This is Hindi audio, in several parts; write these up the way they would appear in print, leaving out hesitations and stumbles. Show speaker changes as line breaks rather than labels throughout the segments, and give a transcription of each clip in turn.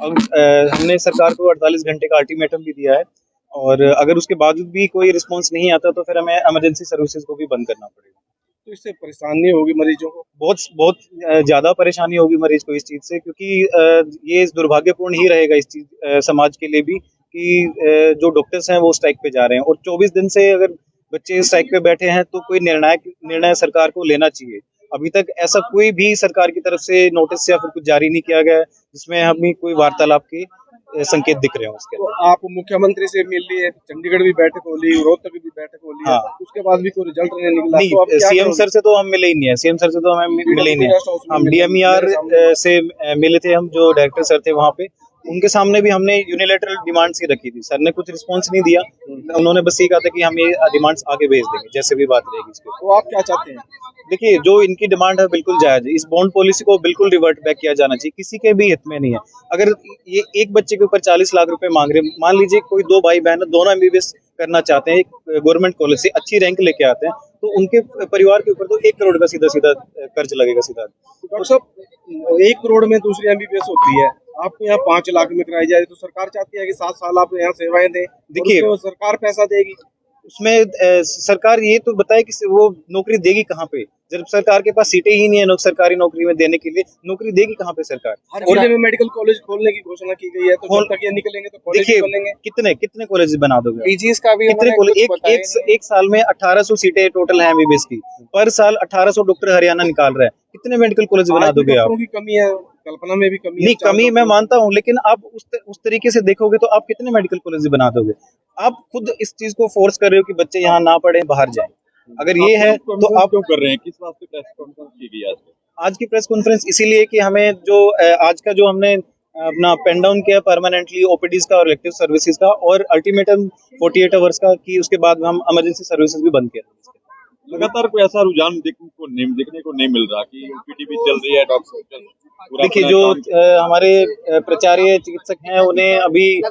अब हमने सरकार को 48 घंटे का अल्टीमेटम भी दिया है और अगर उसके बावजूद भी कोई रिस्पॉन्स नहीं आता तो फिर हमें इमरजेंसी सर्विसेज को भी बंद करना पड़ेगा।
तो इससे परेशानी होगी मरीजों को?
बहुत बहुत ज़्यादा परेशानी होगी मरीज को इस चीज़ से, क्योंकि ये दुर्भाग्यपूर्ण ही रहेगा इस चीज़ समाज के लिए भी कि जो डॉक्टर्स हैं वो स्ट्राइक पे जा रहे हैं और 24 दिन से अगर बच्चे स्ट्राइक पे बैठे हैं तो कोई निर्णय सरकार को लेना चाहिए। अभी तक ऐसा कोई भी सरकार की तरफ से नोटिस या फिर कुछ जारी नहीं किया गया है जिसमें हमें कोई वार्तालाप के संकेत दिख रहे हो उसके।
तो आप मुख्यमंत्री से मिल लिए, चंडीगढ़ भी बैठक हो ली, रोहतक भी बैठक हो ली,
हाँ।
उसके बाद भी कोई रिजल्ट नहीं निकला।
नहीं,
तो अब क्या
सीएम
करोगे?
सर से तो हम मिले ही नहीं है, सीएम सर से तो हमें मिले ही नहीं है। हम डीएमईआर से मिले थे, हम जो डायरेक्टर सर थे वहाँ पे, उनके सामने भी हमने यूनिलैटरल डिमांड्स ही रखी थी। सर ने कुछ रिस्पॉन्स नहीं दिया, उन्होंने बस ये कहा था कि हम ये डिमांड्स आगे भेज देंगे जैसे भी बात रहेगी इसके।
तो आप क्या चाहते हैं?
देखिए, जो इनकी डिमांड है बिल्कुल जायज है। इस बॉन्ड पॉलिसी को बिल्कुल रिवर्ट बैक किया जाना चाहिए, किसी के भी हित में नहीं है। अगर ये एक बच्चे के ऊपर 40 लाख रुपए मांग रहे हैं, मान लीजिए कोई दो भाई बहन है, दोनों एमबीबीएस करना चाहते हैं, एक गवर्नमेंट कॉलेज से अच्छी रैंक लेके आते हैं, तो उनके परिवार के ऊपर तो 1 करोड़ का सीधा सीधा कर्ज लगेगा सीधा।
डॉक्टर साहब, 1 करोड़ में दूसरी एमबीबीएस होती है, आपको यहाँ 5 लाख में कराई जाए तो सरकार चाहती है कि 7 साल आप यहाँ सेवाएं दें।
देखिए,
सरकार पैसा देगी
उसमें सरकार ये तो बताए कि वो नौकरी देगी कहाँ पे, जब सरकार के पास सीटें ही नहीं है सरकारी नौकरी में देने के लिए, नौकरी देगी कहाँ पे सरकार?
हर जिले में मेडिकल कॉलेज खोलने की घोषणा की गई है, तो जब तक ये निकलेंगे तो कॉलेज
देखिए,
बनेंगे।
कितने कॉलेज बना दोगे?
पीजीएस का भी
कितने कॉलेज? एक साल में 1800 सीटें टोटल है एमबीबीएस की, पर साल 1800 डॉक्टर हरियाणा निकाल रहा है, कितने मेडिकल कॉलेज बना दोगे आप?
की कमी है, कल्पना में भी कमी है।
नहीं, कमी मैं मानता हूँ, लेकिन आप उस तरीके से देखोगे तो आप कितने मेडिकल कॉलेज बना दोगे? आप खुद इस चीज को फोर्स कर रहे हो कि बच्चे यहाँ ना पढ़े, बाहर जाएं। अगर ये है तो आप
क्यों कर रहे हैं? किस बात पे प्रेस कॉन्फ्रेंस की गई
आज की प्रेस कॉन्फ्रेंस इसीलिए कि हमें जो आज का जो हमने अपना पेन डाउन किया परमानेंटली ओपीडीज का और इलेक्टिव सर्विसेज का, और अल्टीमेटम 48 आवर्स का कि उसके बाद हम इमरजेंसी सर्विसेज भी बंद किया।
लगातार कोई ऐसा रुझान देखने को नहीं मिल रहा कि ओपीडी भी चल रही है, डॉक्टर।
देखिए, जो हमारे प्राचार्य चिकित्सक हैं उन्हें अभी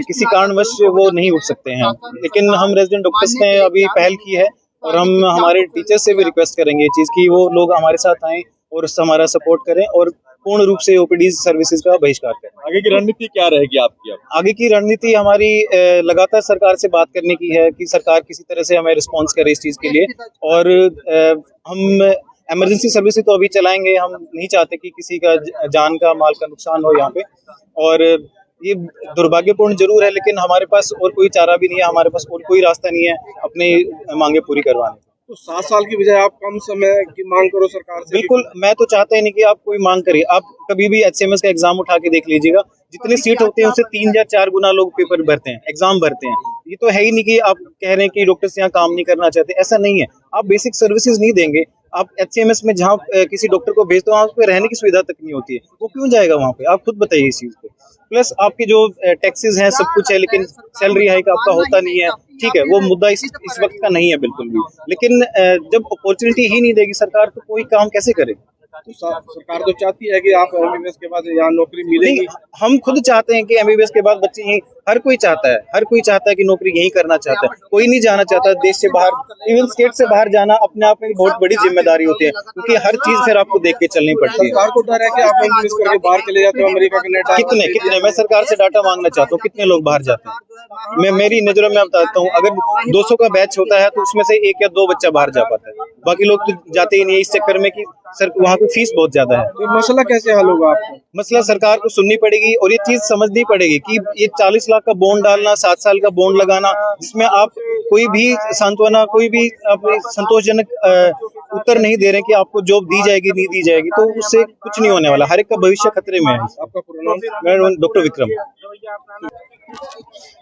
किसी कारणवश वो नहीं उठ सकते हैं, लेकिन हम रेजिडेंट डॉक्टर्स ने अभी पहल की है और हम हमारे टीचर्स से भी रिक्वेस्ट करेंगे ये चीज कि वो लोग हमारे साथ आएं और हमारा सपोर्ट करें और पूर्ण रूप से ओपीडी सर्विसेज का बहिष्कार करें।
आगे की रणनीति क्या रहेगी आपकी?
आगे की रणनीति हमारी लगातार सरकार से बात करने की है कि सरकार किसी तरह से हमें रिस्पॉन्स करे इस चीज के लिए, और हम इमरजेंसी सर्विस तो अभी चलाएंगे। हम नहीं चाहते कि किसी का जान का माल का नुकसान हो यहाँ पे, और ये दुर्भाग्यपूर्ण जरूर है, लेकिन हमारे पास और कोई चारा भी नहीं है, हमारे पास और कोई रास्ता नहीं है अपनी मांगे पूरी करवाने।
तो 7 साल की बजाय आप कम समय की मांग करो सरकार से।
बिल्कुल, मैं तो चाहता ही नहीं कि आप कोई मांग करिए। आप कभी भी एचसीएमएस का एग्जाम उठा के देख लीजिएगा, जितनी सीट होती है उससे 3 या 4 गुना लोग पेपर भरते हैं, एग्जाम भरते हैं। ये तो है ही नहीं कि आप कह रहे हैं कि डॉक्टर्स यहाँ काम नहीं करना चाहते, ऐसा नहीं है। आप बेसिक सर्विसेज नहीं देंगे, आप एचसीएमएस में जहाँ किसी डॉक्टर को भेजते हो वहाँ पे रहने की सुविधा तक नहीं होती है, वो क्यों जाएगा वहाँ पे? आप खुद बताइए इस चीज पे। प्लस आपके जो टैक्सेस हैं, सब कुछ है, लेकिन सैलरी हाइक आपका होता नहीं है। ठीक है, वो मुद्दा इस वक्त का नहीं है बिल्कुल भी, लेकिन जब अपॉर्चुनिटी ही नहीं देगी सरकार तो कोई काम कैसे करे?
तो सरकार तो चाहती है कि आप एमबीबीएस के बाद यहाँ नौकरी मिलेगी।
हम खुद चाहते हैं कि एमबीबीएस के बाद बच्चे यहीं, हर कोई चाहता है कि नौकरी यहीं करना चाहता है, कोई नहीं जाना चाहता देश से बाहर। इवन स्टेट से बाहर जाना अपने आप में बहुत बड़ी जिम्मेदारी होती है, क्योंकि हर चीज फिर आपको देख के चलनी पड़ती है।
सरकार को डर है कि आप एमबीबीएस करके बाहर चले जाते हो, अमेरिका, कनाडा।
कितने मैं सरकार से डाटा मांगना चाहता हूँ, कितने लोग बाहर जाते हैं? मैं मेरी नजरों में बताता हूँ, अगर 200 का बैच होता है तो उसमें से 1 या 2 बच्चा बाहर जा पाता है, बाकी लोग तो जाते ही नहीं, इस चक्कर में कि सर वहाँ पे फीस बहुत ज्यादा है।
तो मसला कैसे हल होगा आपको?
मसला सरकार को सुननी पड़ेगी और ये चीज समझनी पड़ेगी कि ये 40 लाख का बॉन्ड डालना, 7 साल का बॉन्ड लगाना, जिसमें आप कोई भी सांत्वना, कोई भी संतोषजनक उत्तर नहीं दे रहे कि आपको जॉब दी जाएगी नहीं दी जाएगी, तो उससे कुछ नहीं होने वाला। हर एक का भविष्य खतरे में है।
आपका पूरा नाम?
डॉक्टर विक्रम।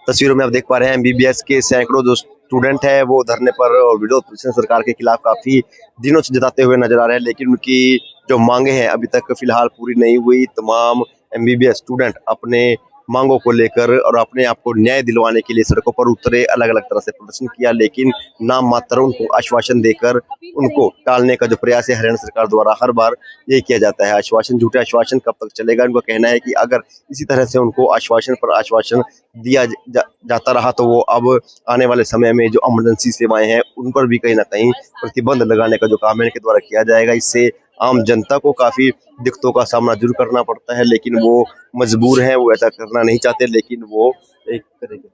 तस्वीरों में आप देख पा रहे हैं एमबीबीएस के सैकड़ों जो स्टूडेंट है वो धरने पर और विरोध प्रदर्शन सरकार के खिलाफ काफी दिनों से जताते हुए नजर आ रहे हैं, लेकिन उनकी जो मांगे हैं अभी तक फिलहाल पूरी नहीं हुई। तमाम एमबीबीएस स्टूडेंट अपने मांगों को लेकर और अपने आप को न्याय दिलवाने के लिए सड़कों पर उतरे, अलग अलग तरह से प्रदर्शन किया, लेकिन नाम मात्र उनको आश्वासन देकर उनको टालने का जो प्रयास है हरियाणा सरकार द्वारा हर बार यही किया जाता है। आश्वासन, झूठे आश्वासन कब तक चलेगा? उनका कहना है कि अगर इसी तरह से उनको आश्वासन पर आश्वासन दिया जाता रहा तो वो अब आने वाले समय में जो इमरजेंसी सेवाएं हैं उन पर भी कहीं ना कहीं प्रतिबंध लगाने का जो काम है इनके द्वारा किया जाएगा। इससे आम जनता को काफी दिक्कतों का सामना जरूर करना पड़ता है, लेकिन वो मजबूर हैं, वो ऐसा करना नहीं चाहते, लेकिन वो एक तरीके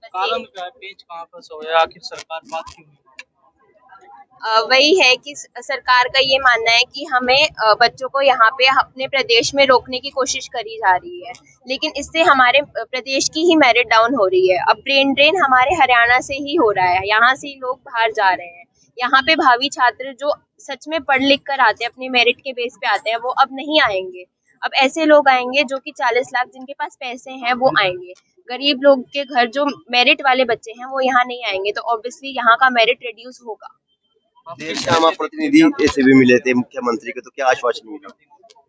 कारण क्या है, पेच कहाँ फंसा हुआ है, आखिर सरकार बात क्यों नहीं?
वही है कि सरकार का ये मानना है कि हमें बच्चों को यहाँ पे अपने प्रदेश में रोकने की कोशिश करी जा रही है, लेकिन इससे हमारे प्रदेश की ही मेरिट डाउन हो रही है। अब ब्रेन ड्रेन हमारे हरियाणा से ही हो रहा है, यहाँ से ही लोग बाहर जा रहे हैं। यहाँ पे भावी छात्र जो सच में पढ़ लिख कर आते हैं, अपनी मेरिट के बेस पे आते हैं, वो अब नहीं आएंगे। अब ऐसे लोग आएंगे जो कि 40 लाख जिनके पास पैसे हैं वो आएंगे। गरीब लोग के घर जो मेरिट वाले बच्चे हैं वो यहाँ नहीं आएंगे, तो ऑब्वियसली यहाँ का मेरिट रिड्यूस होगा।
देर शाम आप प्रतिनिधि ऐसे भी मिले थे मुख्यमंत्री के, तो क्या आश्वासन मिला?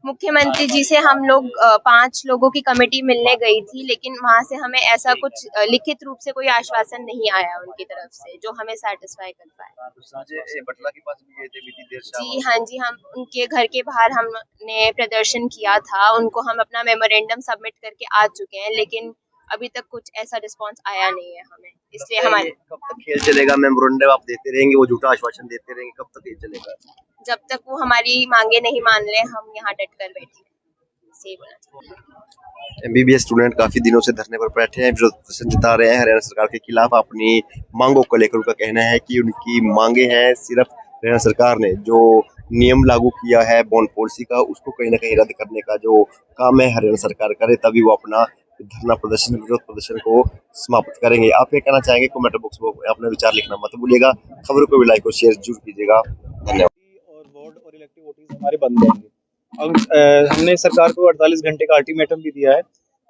मुख्यमंत्री जी से हम लोग 5 लोगों की कमेटी मिलने गई थी, लेकिन वहां से हमें ऐसा कुछ लिखित रूप से कोई आश्वासन नहीं आया उनकी तरफ से जो हमें सेटिस्फाई कर पाए।
संजय बटला के पास भी गए थे बीती देर शाम।
जी हाँ जी, हम उनके घर के बाहर हमने प्रदर्शन किया था, उनको हम अपना मेमोरेंडम सबमिट करके आ चुके हैं, लेकिन अभी तक कुछ ऐसा रिस्पांस आया नहीं है हमें, इसलिए हमारे
कब तक खेल चलेगा? मेमोरेंडम आप देते रहेंगे, वो झूठा आश्वासन देते रहेंगे, कब तक ये चलेगा?
जब तक वो हमारी मांगे नहीं मान ले हम यहाँ डट कर बैठे। सही बोला चाहिए।
एमबीबीएस स्टूडेंट काफी दिनों से धरने पर बैठे हैं, विरोध प्रदर्शन जता रहे हैं हरियाणा सरकार के खिलाफ। अपनी मांगों को लेकर उनका कहना है कि उनकी मांगे हैं सिर्फ हरियाणा सरकार ने जो नियम लागू किया है बॉन्ड पॉलिसी का, उसको कहीं ना कहीं रद्द करने का जो काम है हरियाणा सरकार करे, तभी वो अपना धरना प्रदर्शन, विरोध प्रदर्शन को समाप्त करेंगे। आप क्या कहना चाहेंगे? कमेंट बॉक्स में अपने विचार लिखना मत भूलिएगा। खबरों को भी लाइक और शेयर जरूर कीजिएगा। धन्यवाद।
और वार्ड और इलेक्टिव वोटिंग हमारे बंद रहेंगे। अब हमने सरकार को 48 घंटे का अल्टीमेटम भी दिया है,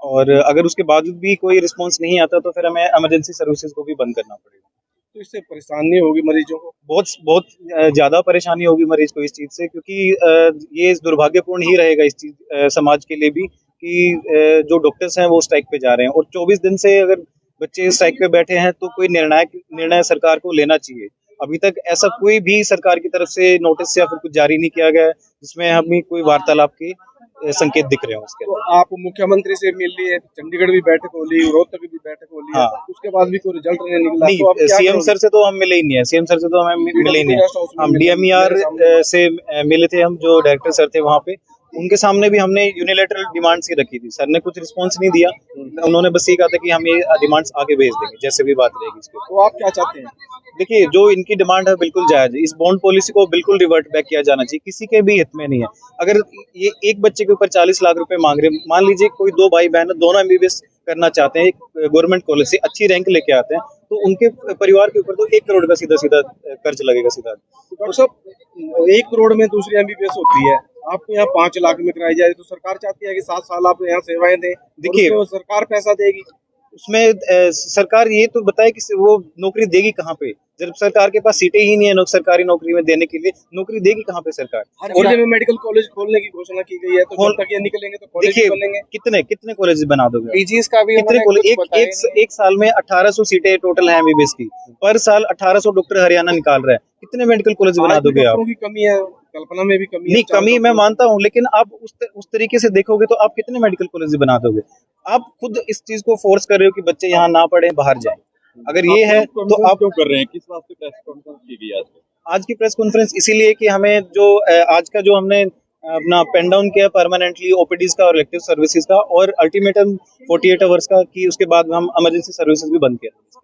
और अगर उसके बावजूद भी कोई रिस्पांस नहीं आता तो फिर हमें इमरजेंसी सर्विसेज को भी बंद करना पड़ेगा।
तो इससे परेशानी होगी मरीजों को?
बहुत ज्यादा परेशानी होगी मरीज को इस चीज से, क्योंकि ये दुर्भाग्यपूर्ण ही रहेगा इस चीज समाज के लिए भी कि जो डॉक्टर्स हैं वो स्ट्राइक पे जा रहे हैं, और 24 दिन से अगर बच्चे स्ट्राइक पे बैठे हैं तो कोई निर्णय सरकार को लेना चाहिए। अभी तक ऐसा कोई भी सरकार की तरफ से नोटिस या फिर कुछ जारी नहीं किया गया है जिसमें हमें कोई वार्तालाप के संकेत दिख रहे हैं उसके।
तो आप मुख्यमंत्री से मिल लिए, चंडीगढ़ भी बैठक हो ली, रोहतक भी बैठक हो ली,
हाँ।
उसके बाद भी कोई रिजल्ट नहीं निकला।
नहीं,
तो आप क्या
सीएम
करोगे?
सर से तो हम मिले ही नहीं है, सीएम सर से तो हमें मिले ही नहीं है। हम डीएमईआर से मिले थे, हम जो डायरेक्टर सर थे वहाँ पे, उनके सामने भी हमने यूनिलेटरल डिमांड्स ही रखी थी। सर ने कुछ रिस्पांस नहीं दिया, उन्होंने बस ये कहा था कि हम ये डिमांड्स आगे भेज देंगे जैसे भी बात रहेगी इसके।
तो आप क्या चाहते हैं?
देखिए, जो इनकी डिमांड है बिल्कुल जायज है। इस बॉन्ड पॉलिसी को बिल्कुल रिवर्ट बैक किया जाना चाहिए, किसी के भी हित में नहीं है। अगर ये एक बच्चे के ऊपर 40 लाख रुपए मांग रहे, मान लीजिए कोई 2 भाई बहन दोनों एमबीबीएस करना चाहते हैं, एक गवर्नमेंट कॉलेज से अच्छी रैंक लेके आते हैं, तो उनके परिवार के ऊपर तो 1 करोड़ का सीधा सीधा कर्ज लगेगा सीधा।
डॉक्टर साहब, 1 करोड़ में दूसरी एमबीबीएस होती है, आपको यहाँ 5 लाख में कराई जाए, तो सरकार चाहती है कि 7 साल आप यहाँ सेवाएं दें।
देखिए,
तो सरकार पैसा देगी
उसमें सरकार ये तो बताए कि वो नौकरी देगी कहाँ पे, जब सरकार के पास सीटें ही नहीं है सरकारी नौकरी में देने के लिए, नौकरी देगी कहाँ पे सरकार?
हर जिले में मेडिकल कॉलेज खोलने की घोषणा की गई है, तो जब तक ये निकलेंगे तो कॉलेज
देखिए,
बनेंगे।
कितने कॉलेज बना दोगे?
पीजीएस का भी
कितने कॉलेज? एक साल में 1800 सीटें टोटल है एमबीबीएस की, पर साल 1800 डॉक्टर हरियाणा निकाल रहा है। कितने मेडिकल कॉलेज बना दोगे आप?
की कमी है, कल्पना में भी कमी
नहीं, कमी मैं मानता हूँ, लेकिन आप उस तरीके से देखोगे तो आप कितने मेडिकल कॉलेज बना दोगे? आप खुद इस चीज को फोर्स कर रहे हो कि बच्चे यहाँ ना पढ़े, बाहर जाएं। अगर ये है तो आप
क्यों कर रहे हैं? किस बात पे प्रेस कॉन्फ्रेंस की गई
आज की प्रेस कॉन्फ्रेंस इसीलिए कि हमें जो आज का जो हमने अपना पेन डाउन किया परमानेंटली ओपीडीज का और इलेक्टिव सर्विसेज का, और अल्टीमेटम 48 आवर्स का कि उसके बाद हम इमरजेंसी सर्विसेज भी बंद किया।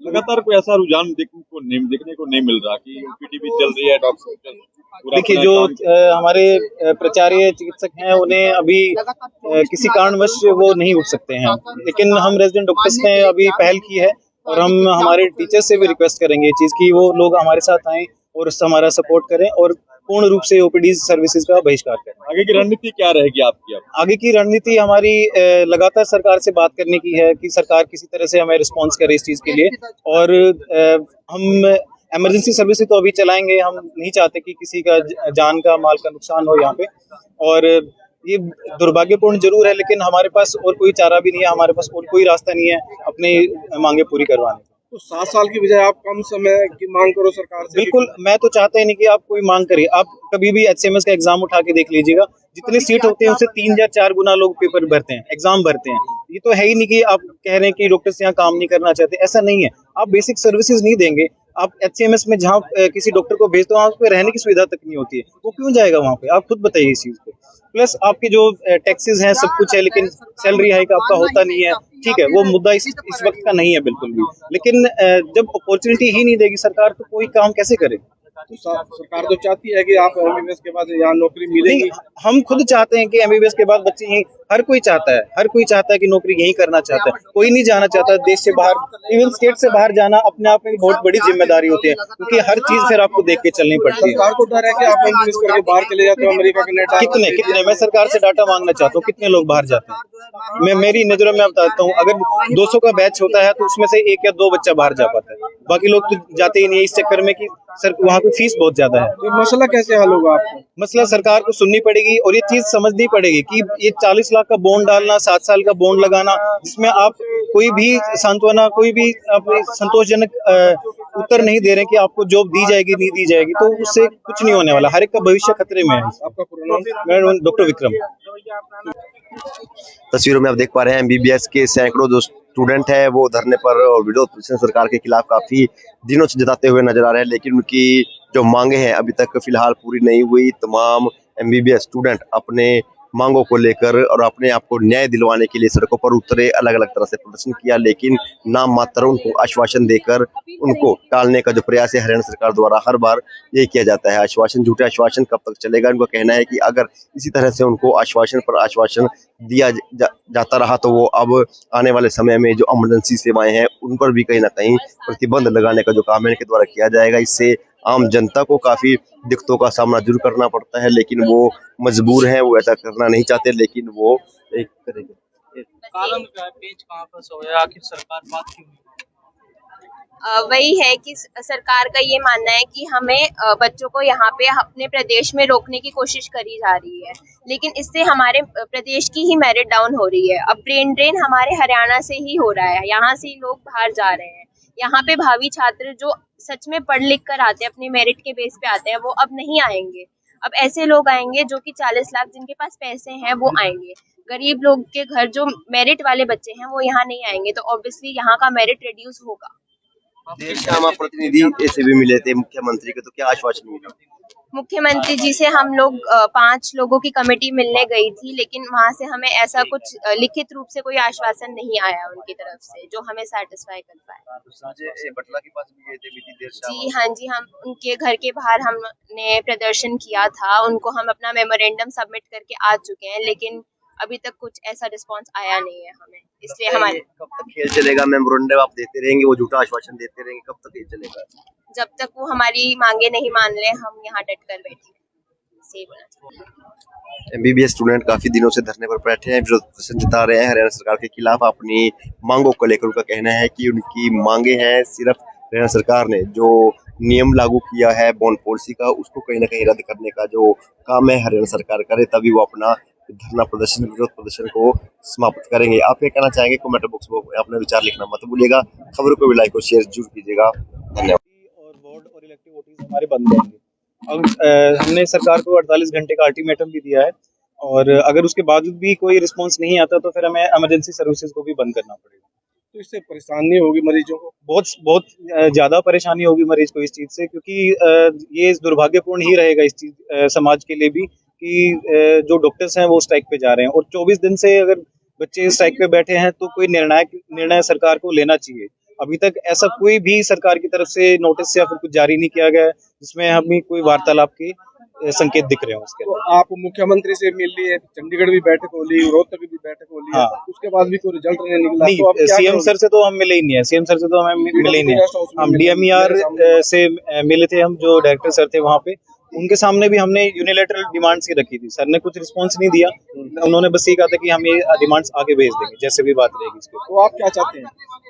लगातार कोई ऐसा रुझान देखने को नहीं मिल रहा कि ओपीडी भी चल रही है, डॉक्टर।
देखिए, जो हमारे प्राचार्य चिकित्सक हैं उन्हें अभी किसी कारणवश वो नहीं उठ सकते हैं, लेकिन हम रेजिडेंट डॉक्टर्स ने अभी पहल की है, और हम हमारे टीचर्स से भी रिक्वेस्ट करेंगे ये चीज कि वो लोग हमारे साथ आएं और हमारा सपोर्ट करें और पूर्ण रूप से ओपीडी सर्विसेज का बहिष्कार करें।
आगे की रणनीति क्या रहेगी आपकी?
आगे की रणनीति हमारी लगातार सरकार से बात करने की है कि सरकार किसी तरह से हमें रिस्पॉन्स करे इस चीज के लिए, और हम इमरजेंसी सर्विसेज तो अभी चलाएंगे। हम नहीं चाहते कि किसी का जान का माल का नुकसान हो यहाँ पे, और ये दुर्भाग्यपूर्ण जरूर है, लेकिन हमारे पास और कोई चारा भी नहीं है, हमारे पास और कोई रास्ता नहीं है अपनी मांगे पूरी करवाने का।
तो 7 साल की बजाय आप कम समय की मांग करो सरकार से।
बिल्कुल, मैं तो चाहता ही नहीं कि आप कोई मांग करिए। आप कभी भी एचएमएस का एग्जाम उठा के देख लीजिएगा, जितनी सीट होती है उससे 3 या 4 गुना लोग पेपर भरते हैं, एग्जाम भरते हैं। ये तो है ही नहीं कि आप कह रहे हैं कि डॉक्टर्स यहाँ काम नहीं करना चाहते, ऐसा नहीं है। आप बेसिक सर्विसेज नहीं देंगे आप एचसीएमएस में जहाँ किसी डॉक्टर को भेजते हो वहाँ पे रहने की सुविधा तक नहीं होती है, वो क्यों जाएगा वहाँ पे? आप खुद बताइए इस चीज पे। प्लस आपके जो टैक्सेस हैं सब कुछ है, लेकिन सैलरी हाइक आपका होता नहीं है। ठीक है, वो मुद्दा इस वक्त का नहीं है बिल्कुल भी, लेकिन जब अपॉर्चुनिटी ही नहीं देगी सरकार तो कोई काम कैसे करे?
तो सरकार तो चाहती है कि आप एमबीबीएस के बाद यहाँ नौकरी मिलेगी।
नहीं, हम खुद चाहते हैं कि एमबीबीएस के बाद बच्चे यहीं, हर कोई चाहता है कि नौकरी यहीं करना चाहता है, कोई नहीं जाना चाहता देश से बाहर। इवन स्टेट से बाहर जाना अपने आप में एक बहुत बड़ी जिम्मेदारी होती है, क्योंकि हर चीज फिर आपको देख के चलनी पड़ती है।
सरकार को डर है कि आप एमबीबीएस करके बाहर चले जाते हो अमेरिका, कनाडा।
कितने मैं सरकार से डाटा मांगना चाहता हूँ, कितने लोग बाहर जाते हैं? मैं मेरी नजरों में बताता हूँ, अगर 200 का बैच होता है तो उसमें से 1 या 2 बच्चा बाहर जा पाता है, बाकी लोग तो जाते ही नहीं है, इस चक्कर में कि सर वहाँ की फीस बहुत ज्यादा है।
तो मसला कैसे हल होगा आपको?
मसला सरकार को सुननी पड़ेगी और ये चीज समझनी पड़ेगी कि ये 40 लाख का बॉन्ड डालना, 7 साल का बॉन्ड लगाना, जिसमें आप कोई भी सांत्वना, कोई भी संतोषजनक उत्तर नहीं दे रहे कि आपको जॉब दी जाएगी नहीं दी जाएगी, तो उससे कुछ नहीं होने वाला। हर एक का भविष्य खतरे में है।
आपका पूरा नाम?
मैं डॉक्टर विक्रम।
तस्वीरों में आप देख पा रहे हैं एमबीबीएस के सैकड़ों जो स्टूडेंट है वो धरने पर और विरोध प्रदर्शन सरकार के खिलाफ काफी दिनों से जताते हुए नजर आ रहे हैं, लेकिन उनकी जो मांगे हैं अभी तक फिलहाल पूरी नहीं हुई। तमाम एमबीबीएस स्टूडेंट अपने मांगों को लेकर और अपने आप को न्याय दिलवाने के लिए सड़कों पर उतरे, अलग अलग तरह से प्रदर्शन किया, लेकिन नाम मात्र उनको आश्वासन देकर उनको टालने का जो प्रयास है हरियाणा सरकार द्वारा हर बार यही किया जाता है। आश्वासन, झूठे आश्वासन कब तक चलेगा? उनका कहना है कि अगर इसी तरह से उनको आश्वासन पर आश्वासन दिया जाता रहा तो वो अब आने वाले समय में जो इमरजेंसी सेवाएं हैं उन पर भी कहीं ना कहीं प्रतिबंध लगाने का जो काम है इनके द्वारा किया जाएगा। इससे आम जनता को काफी दिक्कतों का सामना जरूर करना पड़ता है, लेकिन वो मजबूर हैं, वो ऐसा करना नहीं चाहते, लेकिन वो एक करेंगे।
कारण क्या है, पेच कहाँ पर सोया, आखिर सरकार बात क्यों नहीं?
वही है कि सरकार का ये मानना है कि हमें बच्चों को यहाँ पे अपने प्रदेश में रोकने की कोशिश करी जा रही है, लेकिन इससे हमारे प्रदेश की ही मेरिट डाउन हो रही है। अब ब्रेन ड्रेन हमारे हरियाणा से ही हो रहा है, यहाँ से ही लोग बाहर जा रहे हैं। यहाँ पे भावी छात्र जो सच में पढ़ लिख कर आते हैं, अपने मेरिट के बेस पे आते हैं, वो अब नहीं आएंगे। अब ऐसे लोग आएंगे जो कि 40 लाख जिनके पास पैसे हैं वो आएंगे। गरीब लोग के घर जो मेरिट वाले बच्चे हैं वो यहाँ नहीं आएंगे, तो ऑब्वियसली यहाँ का मेरिट रिड्यूस होगा।
देश के आम प्रतिनिधि ऐसे भी मिले थे मुख्यमंत्री के, तो क्या आश्वासन मिला?
मुख्यमंत्री जी से हम लोग 5 लोगों की कमेटी मिलने गई थी, लेकिन वहां से हमें ऐसा कुछ लिखित रूप से कोई आश्वासन नहीं आया उनकी तरफ से जो हमें सेटिस्फाई कर पाए।
संजय बटला के पास भी गए थे बीती देर शाम।
जी हाँ जी, हम उनके घर के बाहर हमने प्रदर्शन किया था, उनको हम अपना मेमोरेंडम सबमिट करके आ चुके हैं, लेकिन अभी तक कुछ ऐसा रिस्पांस आया नहीं है हमें, इसलिए हमारे
कब तक खेल चलेगा? मेमोरेंडम आप देते रहेंगे, वो झूठा आश्वासन देते रहेंगे, कब तक ये चलेगा?
जब तक वो हमारी मांगे नहीं मान ले हम यहाँ डट कर बैठे। सही बोला।
एमबीबीएस स्टूडेंट काफी दिनों से धरने पर बैठे हैं, विरोध प्रदर्शन जता रहे हैं हरियाणा सरकार के खिलाफ अपनी मांगों को लेकर। उनका कहना है कि उनकी मांगे हैं सिर्फ हरियाणा सरकार ने जो नियम लागू किया है बॉन्ड पॉलिसी का, उसको कहीं ना कहीं रद्द करने का जो काम है हरियाणा सरकार करे, तभी वो अपना धरना प्रदर्शन, विरोध प्रदर्शन को समाप्त करेंगे। आप क्या कहना चाहेंगे? कमेंट बॉक्स में अपने विचार लिखना मत भूलिएगा। खबरों को भी लाइक और शेयर जरूर कीजिएगा। धन्यवाद।
और बोर्ड और इलेक्टिव वोटिंग हमारे बंद रहेंगे। अब हमने सरकार को 48 घंटे का अल्टीमेटम भी दिया है, और अगर उसके बावजूद भी कोई रिस्पांस नहीं आता तो फिर हमें इमरजेंसी सर्विसेज को भी बंद करना पड़ेगा।
तो इससे परेशानी होगी मरीजों को?
बहुत ज्यादा परेशानी होगी मरीज को इस चीज से, क्योंकि ये दुर्भाग्यपूर्ण ही रहेगा इस चीज समाज के लिए भी कि जो डॉक्टर्स हैं वो स्ट्राइक पे जा रहे हैं, और 24 दिन से अगर बच्चे स्ट्राइक पे बैठे हैं तो कोई निर्णय सरकार को लेना चाहिए। अभी तक ऐसा कोई भी सरकार की तरफ से नोटिस या फिर कुछ जारी नहीं किया गया है जिसमें हमें कोई वार्तालाप के संकेत दिख रहे हैं उसके।
तो आप मुख्यमंत्री से मिल लिए, चंडीगढ़ भी बैठक हो ली, रोहतक भी बैठक हो ली,
हाँ।
उसके बाद भी कोई रिजल्ट नहीं निकला।
नहीं,
तो आप क्या
सीएम
करोगे?
सर से तो हम मिले ही नहीं है, सीएम सर से तो हमें मिले ही नहीं है। हम डीएमईआर से मिले थे, हम जो डायरेक्टर सर थे वहाँ पे, उनके सामने भी हमने यूनिलेटरल डिमांड्स ही रखी थी। सर ने कुछ रिस्पांस नहीं दिया, उन्होंने बस ये कहा था कि हम ये डिमांड्स आगे भेज देंगे जैसे भी बात रहेगी इसके।
तो आप क्या चाहते हैं?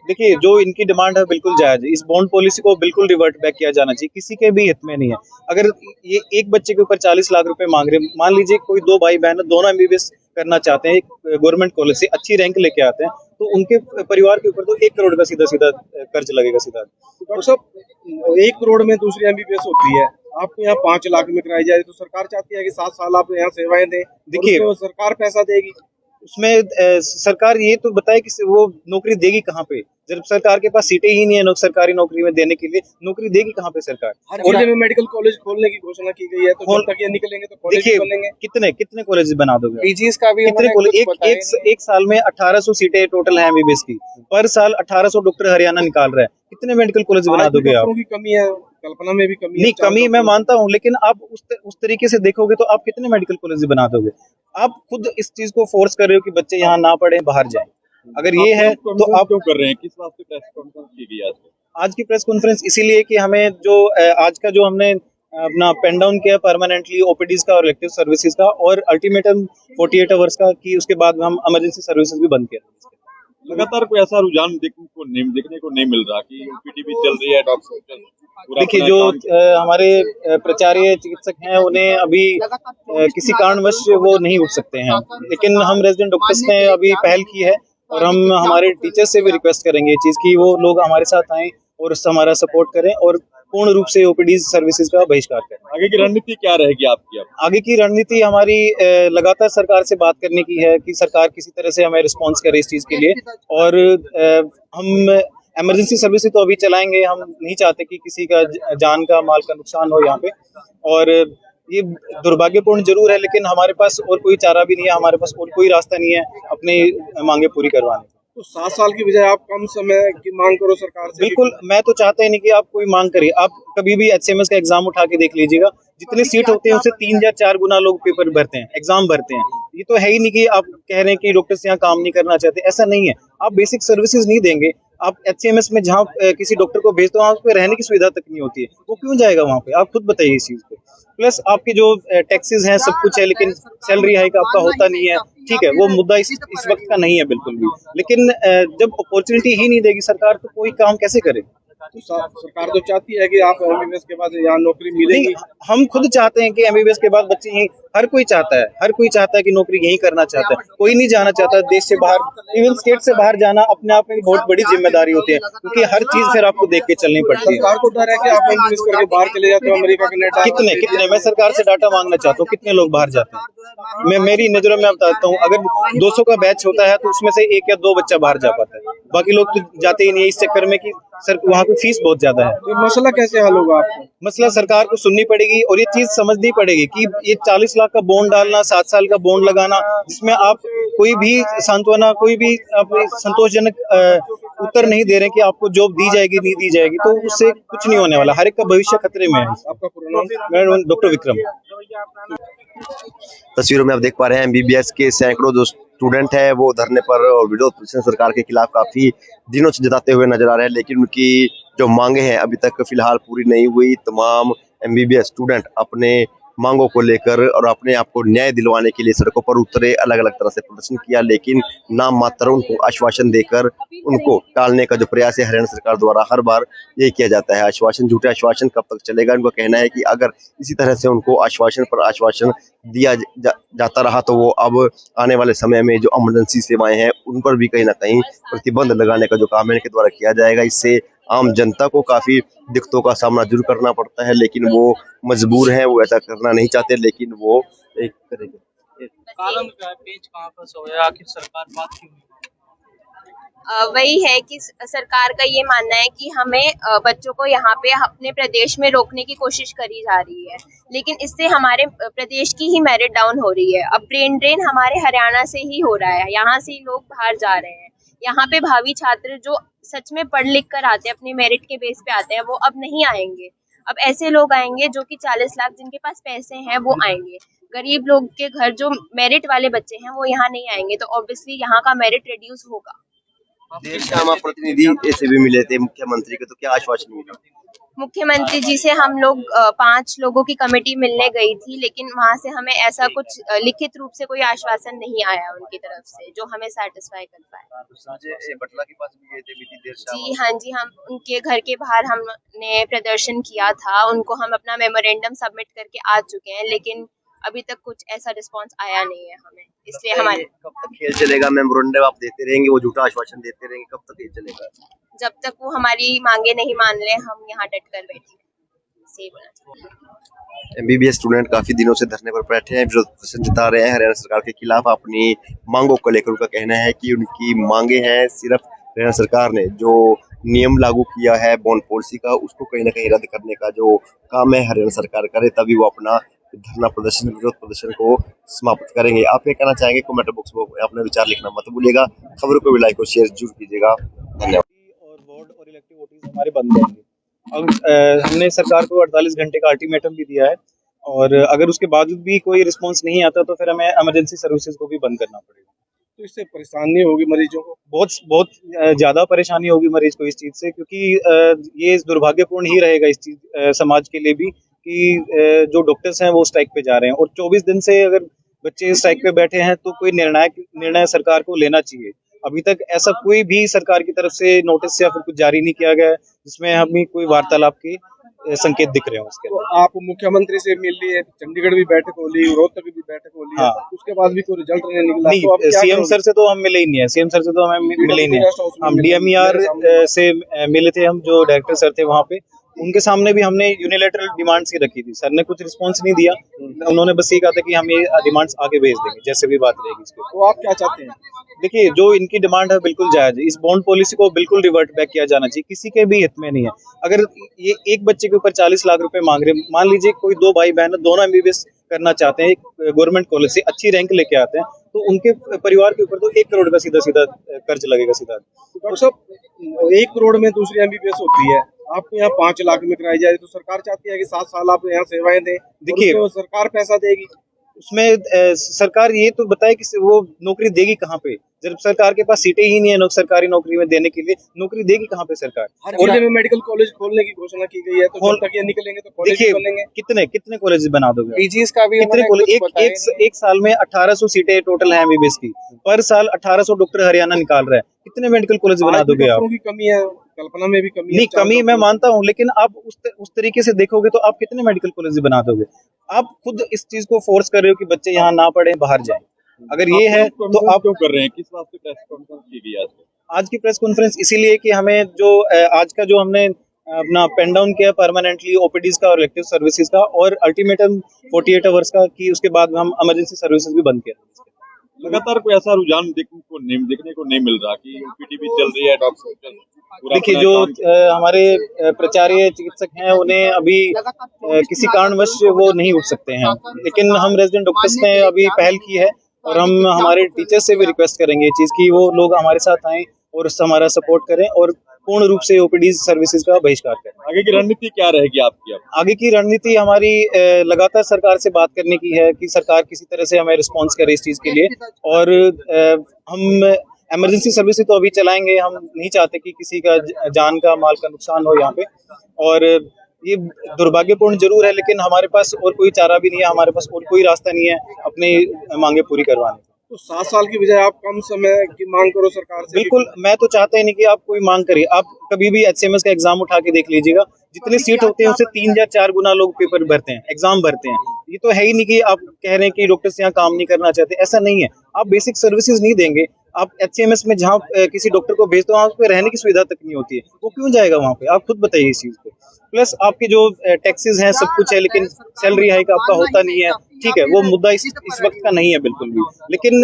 देखिए, जो इनकी डिमांड है बिल्कुल जायज है। इस बॉन्ड पॉलिसी को बिल्कुल रिवर्ट बैक किया जाना चाहिए, किसी के भी हित में नहीं है। अगर ये एक बच्चे के ऊपर 40 लाख रुपए मांग रहे हैं, मान लीजिए कोई 2 भाई बहन दोनों एमबीबीएस करना चाहते हैं, एक गवर्नमेंट कॉलेज से अच्छी रैंक लेके आते हैं, तो उनके परिवार के ऊपर तो 1 करोड़ का सीधा सीधा कर्ज लगेगा सीधा।
डॉक्टर साहब, 1 करोड़ में दूसरी एमबीबीएस होती है, आपको यहाँ 5 लाख में कराई जाए, तो सरकार चाहती है कि 7 साल आप यहाँ सेवाएं दें।
देखिए,
तो सरकार पैसा देगी।
उसमें सरकार ये तो बताए कि वो नौकरी देगी कहाँ पे, जब सरकार के पास सीटें ही नहीं है सरकारी नौकरी में देने के लिए, नौकरी देगी कहाँ पे सरकार।
हर जिले में मेडिकल कॉलेज खोलने की घोषणा की गई है, तो जब तक ये निकलेंगे तो कॉलेज
देखिए
बनेंगे।
कितने कितने कॉलेज बना दोगे आप?
पीजीज का भी
कितने कॉलेज एक साल में 1800 सीटें टोटल है एमबीबीएस की, पर साल 1800 डॉक्टर हरियाणा निकाल रहा है, कितने मेडिकल कॉलेज बना दोगे आप?
डॉक्टरों की कमी है, कल्पना में भी कमी है।
नहीं, कमी मैं मानता हूँ, लेकिन आप उस तरीके से देखोगे तो आप कितने मेडिकल कॉलेज बना दोगे? आप खुद इस चीज को फोर्स कर रहे हो कि बच्चे यहाँ ना पढ़े, बाहर जाएं। अगर ये है तो आप
क्यों कर रहे हैं? किस वास्ते प्रेस कॉन्फ्रेंस की गई
आज की प्रेस कॉन्फ्रेंस इसीलिए कि हमें जो आज का जो हमने अपना पेन डाउन किया परमानेंटली ओपीडीज का और इलेक्टिव सर्विसेज का, और अल्टीमेटम 48 आवर्स का कि उसके बाद हम इमरजेंसी सर्विसेज भी बंद किया।
लगातार कोई ऐसा रुझान देखने को नहीं मिल रहा कि ओपीडी भी चल रही है, डॉक्टर
देखिए जो हमारे प्राचार्य चिकित्सक हैं उन्हें अभी किसी कारणवश वो नहीं उठ सकते हैं, लेकिन हम रेजिडेंट डॉक्टर्स ने अभी पहल की है और हम हमारे टीचर्स से भी रिक्वेस्ट करेंगे ये चीज कि वो लोग हमारे साथ आएं और उससे हमारा सपोर्ट करें और पूर्ण रूप से ओपीडी सर्विसेज का बहिष्कार करें।
आगे की रणनीति क्या रहेगी आपकी?
आगे की रणनीति हमारी लगातार सरकार से बात करने की है कि सरकार किसी तरह से हमें रिस्पॉन्स करे इस चीज के लिए, और हम इमरजेंसी सर्विस तो अभी चलाएंगे। हम नहीं चाहते कि किसी का जान का माल का नुकसान हो यहाँ पे, और ये दुर्भाग्यपूर्ण जरूर है, लेकिन हमारे पास और कोई चारा भी नहीं है, हमारे पास और कोई रास्ता नहीं है अपनी मांगे पूरी करवाने का।
तो 7 साल की बजाय आप कम समय की मांग करो सरकार से।
बिल्कुल, मैं तो चाहता ही नहीं कि आप कोई मांग करिए। आप कभी भी एचएमएस का एग्जाम उठा के देख लीजिएगा, जितनी सीट होती है उससे 3 या 4 गुना लोग पेपर भरते हैं, एग्जाम भरते हैं। ये तो है ही नहीं कि आप कह रहे हैं कि डॉक्टर्स यहाँ काम नहीं करना चाहते, ऐसा नहीं है। आप बेसिक सर्विसेज नहीं देंगे, आप एचएमएस में जहाँ किसी डॉक्टर को भेजते हो वहाँ पे रहने की सुविधा तक नहीं होती है, वो क्यों जाएगा वहाँ पे? आप खुद बताइए इस चीज को। प्लस आपके जो टैक्सेस हैं, सब कुछ है, लेकिन सैलरी हाइक आपका होता नहीं है। ठीक है, वो मुद्दा इस वक्त का नहीं है बिल्कुल भी, लेकिन जब अपॉर्चुनिटी ही नहीं देगी सरकार तो कोई काम कैसे करे?
तो सरकार तो चाहती है कि आप एमबीबीएस के बाद यहाँ नौकरी मिलेगी।
हम खुद चाहते हैं कि एमबीबीएस के बाद बच्चे यहीं, हर कोई चाहता है कि नौकरी यहीं करना चाहता है, कोई नहीं जाना चाहता देश से बाहर। इवन स्टेट से बाहर जाना अपने आप में बहुत बड़ी जिम्मेदारी होती है, क्योंकि हर चीज फिर आपको देख के चलनी पड़ती है।
सरकार को डर है कि आप एमबीबीएस करके बाहर चले जाते हो, अमेरिका कनाडा।
कितने मैं सरकार से डाटा मांगना चाहता हूँ, कितने लोग बाहर जाते हैं? मैं मेरी नजरों में बताता हूँ, अगर 200 का बैच होता है तो उसमें से 1 या 2 बच्चा बाहर जा पाता है, बाकी लोग तो जाते ही नहीं, इस चक्कर में कि सर वहाँ पे फीस बहुत ज्यादा है।
तो मसला कैसे हल होगा आपको?
मसला सरकार को सुननी पड़ेगी और ये चीज समझनी पड़ेगी कि ये 40 लाख का बॉन्ड डालना, 7 साल का बॉन्ड लगाना, जिसमें आप कोई भी सांत्वना, कोई भी संतोषजनक उत्तर नहीं दे रहे कि आपको जॉब दी जाएगी नहीं दी जाएगी, तो उससे कुछ नहीं होने वाला। हर एक का भविष्य खतरे में है।
आपका पूरा नाम?
मैं डॉक्टर विक्रम।
तस्वीरों में आप देख पा रहे हैं एमबीबीएस के सैकड़ों जो स्टूडेंट है वो धरने पर और विरोध प्रदर्शन सरकार के खिलाफ काफी दिनों से जताते हुए नजर आ रहे हैं, लेकिन उनकी जो मांगे हैं अभी तक फिलहाल पूरी नहीं हुई। तमाम एमबीबीएस स्टूडेंट अपने मांगों को लेकर और अपने आप को न्याय दिलवाने के लिए सड़कों पर उतरे, अलग अलग तरह से प्रदर्शन किया, लेकिन नाम मात्र उनको आश्वासन देकर उनको टालने का जो प्रयास है हरियाणा सरकार द्वारा हर बार यही किया जाता है। आश्वासन, झूठे आश्वासन कब तक चलेगा? उनका कहना है कि अगर इसी तरह से उनको आश्वासन पर आश्वासन दिया जाता रहा तो वो अब आने वाले समय में जो इमरजेंसी सेवाएं हैं उन पर भी कहीं ना कहीं प्रतिबंध लगाने का जो काम है इनके द्वारा किया जाएगा। इससे आम जनता को काफी दिक्कतों का सामना जरूर करना पड़ता है, लेकिन वो मजबूर है, वो ऐसा करना नहीं चाहते, लेकिन वो एक करेंगे।
कारण क्या है, पेच कहाँ पर सोया, आखिर सरकार बात क्यों नहीं?
वही है कि सरकार का ये मानना है कि हमें बच्चों को यहाँ पे अपने प्रदेश में रोकने की कोशिश करी जा रही है, लेकिन इससे हमारे प्रदेश की ही मेरिट डाउन हो रही है। अब ब्रेन ड्रेन हमारे हरियाणा से ही हो रहा है, यहाँ से ही लोग बाहर जा रहे हैं। यहाँ पे भावी छात्र जो सच में पढ़ लिख कर आते हैं, अपने मेरिट के बेस पे आते हैं, वो अब नहीं आएंगे। अब ऐसे लोग आएंगे जो कि 40 लाख जिनके पास पैसे हैं वो आएंगे। गरीब लोग के घर जो मेरिट वाले बच्चे हैं वो यहाँ नहीं आएंगे, तो ऑब्वियसली यहाँ का मेरिट रिड्यूस होगा।
देर शाम प्रतिनिधि ऐसे भी मिले थे मुख्यमंत्री के, तो क्या आश्वासन मिला?
मुख्यमंत्री जी से हम लोग 5 लोगों की कमेटी मिलने गई थी, लेकिन वहां से हमें ऐसा कुछ लिखित रूप से कोई आश्वासन नहीं आया उनकी तरफ से जो हमें सेटिस्फाई कर पाए।
संजय बटला के पास भी गए थे बीती देर शाम?
जी हाँ जी, हम उनके घर के बाहर हमने प्रदर्शन किया था, उनको हम अपना मेमोरेंडम सबमिट करके आ चुके हैं, लेकिन अभी तक कुछ ऐसा रिस्पांस आया नहीं है हमें, इसलिए हमारे
कब तक खेल चलेगा? मेमोरेंडम आप देते रहेंगे, वो झूठा आश्वासन देते रहेंगे, कब तक ये चलेगा?
जब तक वो हमारी मांगे नहीं मान ले हम यहाँ डट कर बैठे। बस यही बोलना चाहती हूँ।
एमबीबीएस स्टूडेंट काफी दिनों से धरने पर बैठे हैं, विरोध प्रदर्शन जता रहे हैं हरियाणा सरकार के खिलाफ अपनी मांगों को लेकर। उनका कहना है कि उनकी मांगे हैं, सिर्फ हरियाणा सरकार ने जो नियम लागू किया है बॉन्ड पॉलिसी का, उसको कहीं ना कहीं रद्द करने का जो काम है हरियाणा सरकार करे, तभी वो अपना धरना प्रदर्शन, विरोध प्रदर्शन को समाप्त करेंगे। आप क्या कहना चाहेंगे? कमेंट बॉक्स में अपने विचार लिखना मत भूलिएगा। खबरों को भी लाइक और शेयर जरूर कीजिएगा। धन्यवाद।
और वार्ड और इलेक्टिव वोटिंग हमारे बंद रहेंगे। अब हमने सरकार को 48 घंटे का अल्टीमेटम भी दिया है, और अगर उसके बावजूद भी कोई रिस्पांस नहीं आता तो फिर हमें इमरजेंसी सर्विसेज को भी बंद करना पड़ेगा।
तो इससे परेशानी होगी मरीजों को।
बहुत ज्यादा परेशानी होगी मरीज को इस चीज से, क्योंकि ये दुर्भाग्यपूर्ण ही रहेगा इस चीज समाज के लिए भी कि जो डॉक्टर्स हैं वो स्ट्राइक पे जा रहे हैं, और 24 दिन से अगर बच्चे स्ट्राइक पे बैठे हैं तो कोई निर्णय सरकार को लेना चाहिए। अभी तक ऐसा कोई भी सरकार की तरफ से नोटिस या फिर कुछ जारी नहीं किया गया है जिसमें हमें कोई वार्तालाप के संकेत दिख रहे हैं उसके।
तो आप मुख्यमंत्री से मिल लिए, चंडीगढ़ भी बैठक हो ली, रोहतक भी बैठक हो ली,
हाँ।
उसके बाद भी कोई रिजल्ट नहीं निकला।
नहीं,
तो आप क्या
सीएम
करोगे?
सर से तो हम मिले ही नहीं है, सीएम सर से तो हमें मिले ही नहीं है। हम डीएमईआर से मिले थे, हम जो डायरेक्टर सर थे वहाँ पे, उनके सामने भी हमने यूनिलेटरल डिमांड्स ही रखी थी। सर ने कुछ रिस्पांस नहीं दिया, उन्होंने बस ये कहा था कि हम ये डिमांड्स आगे भेज देंगे जैसे भी बात रहेगी इसके।
तो आप क्या चाहते हैं?
देखिए, जो इनकी डिमांड है बिल्कुल जायज है। इस बॉन्ड पॉलिसी को बिल्कुल रिवर्ट बैक किया जाना चाहिए, किसी के भी हित में नहीं है। अगर ये एक बच्चे के ऊपर 40 लाख रुपए मांग रहे हैं, मान लीजिए कोई दो भाई बहन दोनों एमबीबीएस करना चाहते हैं, एक गवर्नमेंट कॉलेज से अच्छी रैंक लेके आते हैं, तो उनके परिवार के ऊपर तो 1 करोड़ का सीधा सीधा कर्ज लगेगा सीधा।
डॉक्टर साहब, 1 करोड़ में दूसरी एमबीबीएस होती है, आपको यहाँ 5 लाख में कराई जाए, तो सरकार चाहती है कि 7 साल आप यहाँ सेवाएं दें।
देखिए,
तो सरकार पैसा देगी
उसमें सरकार ये तो बताए कि वो नौकरी देगी कहाँ पे, जब सरकार के पास सीटें ही नहीं है सरकारी नौकरी में देने के लिए, नौकरी देगी कहाँ पे सरकार?
हर जिले में मेडिकल कॉलेज खोलने की घोषणा की गई है, तो जब तक ये निकलेंगे तो कॉलेज
देखिए,
खोलेंगे।
कितने कॉलेज बना दोगे?
पीजीएस का भी
कितने कॉलेज? एक साल में 1800 सीटें टोटल है एमबीबीएस की, पर साल 1800 डॉक्टर हरियाणा निकाल रहा है। कितने मेडिकल कॉलेज बना दोगे आप?
की कमी है, कल्पना में भी कमी
नहीं, कमी मैं मानता हूँ, लेकिन आप उस तरीके से देखोगे तो आप कितने मेडिकल कॉलेज बना दोगे? आप खुद इस चीज को फोर्स कर रहे हो कि बच्चे यहाँ ना पढ़े, बाहर जाएं। अगर ये है तो आप
क्यों कर रहे हैं? किस बात पे प्रेस कॉन्फ्रेंस की गई
आज की प्रेस कॉन्फ्रेंस इसीलिए कि हमें जो आज का जो हमने अपना पेन डाउन किया परमानेंटली ओपीडीज का और इलेक्टिव सर्विसेज का, और अल्टीमेटम 48 आवर्स का, कि उसके बाद हम इमरजेंसी सर्विसेज भी बंद किया।
लगातार कोई ऐसा रुझान देखने को नहीं मिल रहा कि ओपीडी भी चल रही है, डॉक्टर।
देखिए, जो हमारे प्राचार्य चिकित्सक हैं उन्हें अभी किसी कारणवश वो नहीं उठ सकते हैं, लेकिन हम रेजिडेंट डॉक्टर्स ने अभी पहल की है, और हम हमारे टीचर्स से भी रिक्वेस्ट करेंगे चीज की वो लोग हमारे साथ आएं और हमारा सपोर्ट करें, और पूर्ण रूप से ओपीडी सर्विसेज का बहिष्कार करें।
आगे की रणनीति क्या रहेगी आपकी?
आगे की रणनीति हमारी लगातार सरकार से बात करने की है कि सरकार किसी तरह से हमें रिस्पॉन्स करे इस चीज के लिए, और हम इमरजेंसी सर्विसेज तो अभी चलाएंगे। हम नहीं चाहते कि किसी का जान का माल का नुकसान हो यहाँ पे, और ये दुर्भाग्यपूर्ण जरूर है, लेकिन हमारे पास और कोई चारा भी नहीं है, हमारे पास और कोई रास्ता नहीं है अपनी मांगे पूरी करवाने का।
तो 7 साल की बजाय आप कम समय की मांग करो सरकार से।
बिल्कुल, मैं तो चाहता ही नहीं कि आप कोई मांग करिए। आप कभी भी एचसीएमएस का एग्जाम उठा के देख लीजिएगा, जितनी सीट होती है उससे 3 या 4 गुना लोग पेपर भरते हैं, एग्जाम भरते हैं। ये तो है ही नहीं कि आप कह रहे हैं कि डॉक्टर्स यहाँ काम नहीं करना चाहते, ऐसा नहीं है। आप बेसिक सर्विसेज नहीं देंगे, आप एचसीएमएस में जहाँ किसी डॉक्टर को भेजते हो वहाँ पे रहने की सुविधा तक नहीं होती है, वो क्यों जाएगा वहाँ पे? आप खुद बताइए इस चीज पे। प्लस आपके जो टैक्सेस हैं सब कुछ है, लेकिन सैलरी हाइक आपका होता नहीं है। ठीक है, वो मुद्दा इस वक्त का नहीं है बिल्कुल भी, लेकिन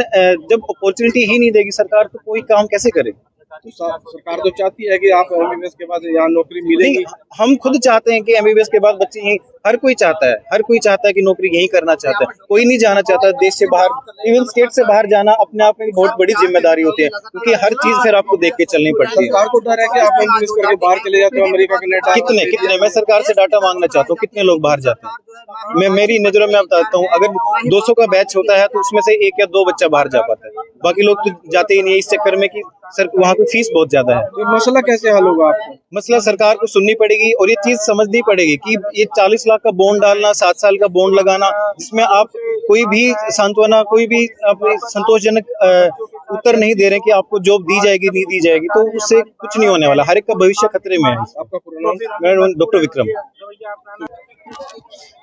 जब अपॉर्चुनिटी ही नहीं देगी सरकार तो कोई काम कैसे करे?
तो सरकार तो चाहती है कि आप एमबीबीएस के बाद यहाँ नौकरी मिलेगी।
हम खुद चाहते हैं कि एमबीबीएस के बाद बच्चे यहीं, हर कोई चाहता है कि नौकरी यहीं करना चाहता है। कोई नहीं जाना चाहता देश से बाहर, इवन स्टेट से बाहर जाना अपने आप में बहुत बड़ी जिम्मेदारी होती है, क्योंकि हर चीज फिर आपको देख के चलनी पड़ती है।
सरकार को डर है कि आप एमबीबीएस करके बाहर चले जाते हो, अमेरिका, कनाडा।
कितने मैं सरकार से डाटा मांगना चाहता हूँ, कितने लोग बाहर जाते हैं? मैं मेरी नजरों में बताता हूँ, अगर 200 का बैच होता है तो उसमें से 1 या 2 बच्चा बाहर जा पाता है, बाकी लोग तो जाते ही नहीं है, इस चक्कर में कि सर वहाँ की फीस बहुत ज्यादा है।
तो मसला कैसे हल होगा आपको?
मसला सरकार को सुननी पड़ेगी, और ये चीज समझनी पड़ेगी कि ये 40 लाख का बॉन्ड डालना, 7 साल का बॉन्ड लगाना, जिसमें आप कोई भी सांत्वना, कोई भी संतोषजनक उत्तर नहीं दे रहे कि आपको जॉब दी जाएगी नहीं दी जाएगी, तो उससे कुछ नहीं होने वाला। हर एक का भविष्य खतरे में है।
आपका पूरा नाम?
डॉक्टर विक्रम।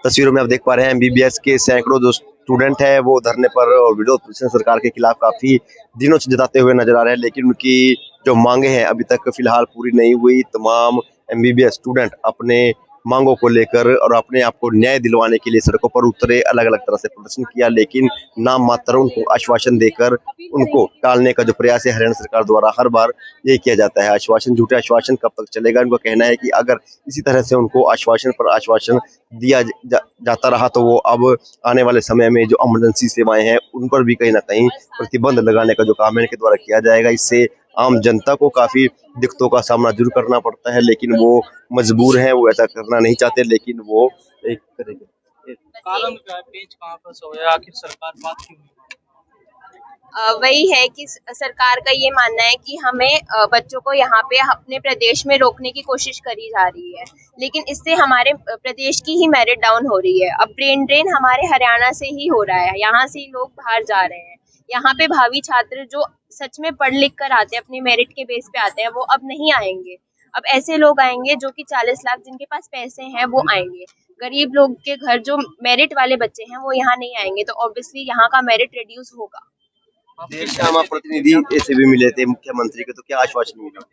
तस्वीरों में आप देख पा रहे हैं एमबीबीएस के सैकड़ों जो स्टूडेंट हैं वो धरने पर और विरोध प्रदर्शन सरकार के खिलाफ काफी दिनों से जताते हुए नजर आ रहे हैं, लेकिन उनकी जो मांगे हैं अभी तक फिलहाल पूरी नहीं हुई। तमाम एमबीबीएस स्टूडेंट अपने मांगों को लेकर और अपने आप को न्याय दिलवाने के लिए सड़कों पर उतरे, अलग अलग तरह से प्रदर्शन किया, लेकिन नाम मात्र उनको आश्वासन देकर उनको टालने का जो प्रयास है हरियाणा सरकार द्वारा हर बार ये किया जाता है। आश्वासन, झूठे आश्वासन कब तक चलेगा? उनका कहना है कि अगर इसी तरह से उनको आश्वासन पर आश्वासन दिया जाता रहा तो वो अब आने वाले समय में जो इमरजेंसी सेवाएं हैं उन पर भी कहीं ना कहीं प्रतिबंध लगाने का जो काम है इनके द्वारा किया जाएगा। इससे आम जनता को काफी दिक्कतों का सामना जरूर करना पड़ता है, लेकिन वो मजबूर हैं, वो ऐसा करना नहीं चाहते, लेकिन वो एक करेंगे।
कारण क्या है, पेच कहाँ पर सोया, आखिर सरकार बात क्यों नहीं मान रही?
वही है कि सरकार का ये मानना है कि हमें बच्चों को यहाँ पे अपने प्रदेश में रोकने की कोशिश करी जा रही है, लेकिन इससे हमारे प्रदेश की ही मेरिट डाउन हो रही है। अब ब्रेन ड्रेन हमारे हरियाणा से ही हो रहा है, यहाँ से ही लोग बाहर जा रहे हैं। यहाँ पे भावी छात्र जो सच में पढ़ लिख कर आते हैं, अपनी मेरिट के बेस पे आते हैं, वो अब नहीं आएंगे। अब ऐसे लोग आएंगे जो कि 40 लाख जिनके पास पैसे हैं वो आएंगे। गरीब लोग के घर जो मेरिट वाले बच्चे हैं वो यहाँ नहीं आएंगे, तो ऑब्वियसली यहाँ का मेरिट रिड्यूस होगा।
देर शाम प्रतिनिधि ऐसे भी मिले थे मुख्यमंत्री के, तो क्या आश्वासन मिला?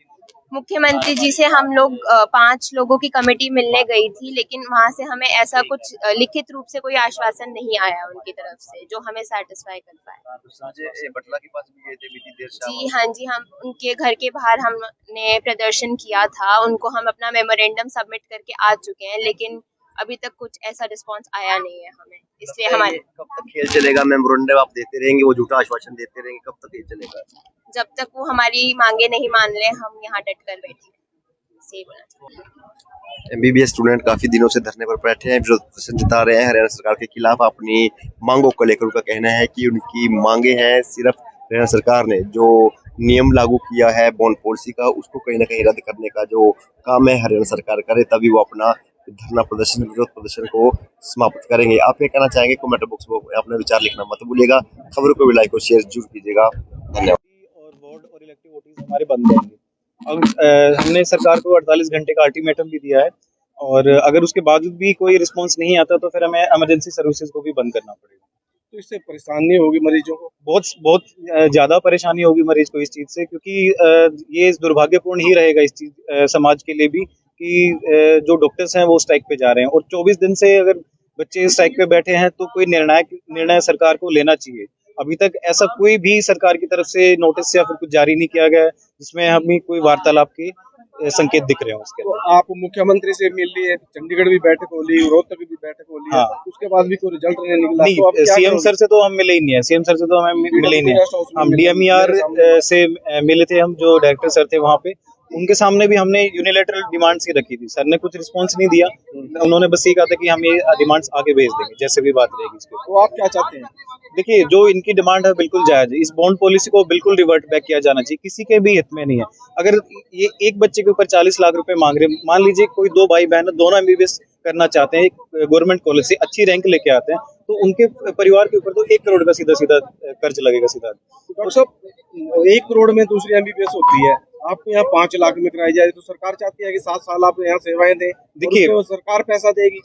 मुख्यमंत्री जी से हम लोग 5 लोगों की कमेटी मिलने गई थी, लेकिन वहां से हमें ऐसा कुछ लिखित रूप से कोई आश्वासन नहीं आया उनकी तरफ से जो हमें सेटिस्फाई कर पाए।
संजय बटला के पास भी गए थे बीती देर शाम।
जी हाँ जी, हम उनके घर के बाहर हमने प्रदर्शन किया था, उनको हम अपना मेमोरेंडम सबमिट करके आ चुके हैं, लेकिन अभी तक कुछ ऐसा रिस्पांस आया नहीं है हमें, इसलिए हमारे
कब तक खेल चलेगा? मेमोरेंडम आप देते रहेंगे, वो झूठा आश्वासन देते रहेंगे, कब तक ये चलेगा?
जब तक वो हमारी मांगे नहीं मान ले हम यहाँ डट कर बैठे। सही बोला।
एमबीबीएस स्टूडेंट काफी दिनों से धरने पर बैठे हैं, विरोध प्रदर्शन जता रहे हैं हरियाणा सरकार के खिलाफ अपनी मांगों को लेकर। उनका कहना है कि उनकी मांगे हैं सिर्फ हरियाणा सरकार ने जो नियम लागू किया है बॉन्ड पॉलिसी का, उसको कहीं ना कहीं रद्द करने का जो काम है हरियाणा सरकार करे, तभी वो अपना धरना प्रदर्शन, विरोध प्रदर्शन को समाप्त करेंगे। आप ये कहना चाहेंगे? कमेंट बॉक्स में अपने विचार लिखना मत भूलिएगा। खबरों को भी लाइक और शेयर जरूर कीजिएगा। धन्यवाद।
और वार्ड और इलेक्टिव वोटिंग हमारे बंद रहेंगे। अब हमने सरकार को 48 घंटे का अल्टीमेटम भी दिया है, और अगर उसके बावजूद भी कोई रिस्पांस नहीं आता तो फिर हमें इमरजेंसी सर्विसेज को भी बंद करना पड़ेगा।
तो इससे परेशानी होगी मरीजों को?
बहुत ज्यादा परेशानी होगी मरीज को इस चीज से, क्योंकि ये दुर्भाग्यपूर्ण ही रहेगा इस चीज समाज के लिए भी कि जो डॉक्टर्स हैं वो स्ट्राइक पे जा रहे हैं, और 24 दिन से अगर बच्चे स्ट्राइक पे बैठे हैं तो कोई निर्णय सरकार को लेना चाहिए। अभी तक ऐसा कोई भी सरकार की तरफ से नोटिस या फिर कुछ जारी नहीं किया गया है जिसमें हमें कोई वार्तालाप के संकेत दिख रहे हो। उसके
तो आप मुख्यमंत्री से मिल लिए, चंडीगढ़ भी बैठक हो ली, रोहतक भी बैठक हो ली,
हाँ।
उसके बाद भी कोई रिजल्ट नहीं निकला।
नहीं,
तो आप क्या
सीएम
करोगे?
सर से तो हम मिले ही नहीं है, सीएम सर से तो हमें मिले ही नहीं है। हम डीएमईआर से मिले थे, हम जो डायरेक्टर सर थे वहाँ पे, उनके सामने भी हमने यूनिलेटरल डिमांड्स ही रखी थी। सर ने कुछ रिस्पांस नहीं दिया, उन्होंने बस ये कहा था कि हम ये डिमांड्स आगे भेज देंगे जैसे भी बात रहेगी इसके।
तो आप क्या चाहते हैं?
देखिए, जो इनकी डिमांड है बिल्कुल जायज है। इस बॉन्ड पॉलिसी को बिल्कुल रिवर्ट बैक किया जाना चाहिए, किसी के भी हित में नहीं है। अगर ये एक बच्चे के ऊपर 40 लाख रुपए मांग रहे हैं, मान लीजिए कोई 2 भाई बहन दोनों एमबीबीएस करना चाहते हैं, एक गवर्नमेंट कॉलेज से अच्छी रैंक लेके आते हैं, तो उनके परिवार के ऊपर तो 1 करोड़ का सीधा कर्ज लगेगा सीधा।
डॉक्टर साहब, 1 करोड़ में दूसरी एमबीबीएस होती है, आपको यहाँ 5 लाख में कराई जाए, तो सरकार चाहती है कि 7 साल आप यहाँ सेवाएं दें।
देखिए,
सरकार पैसा देगी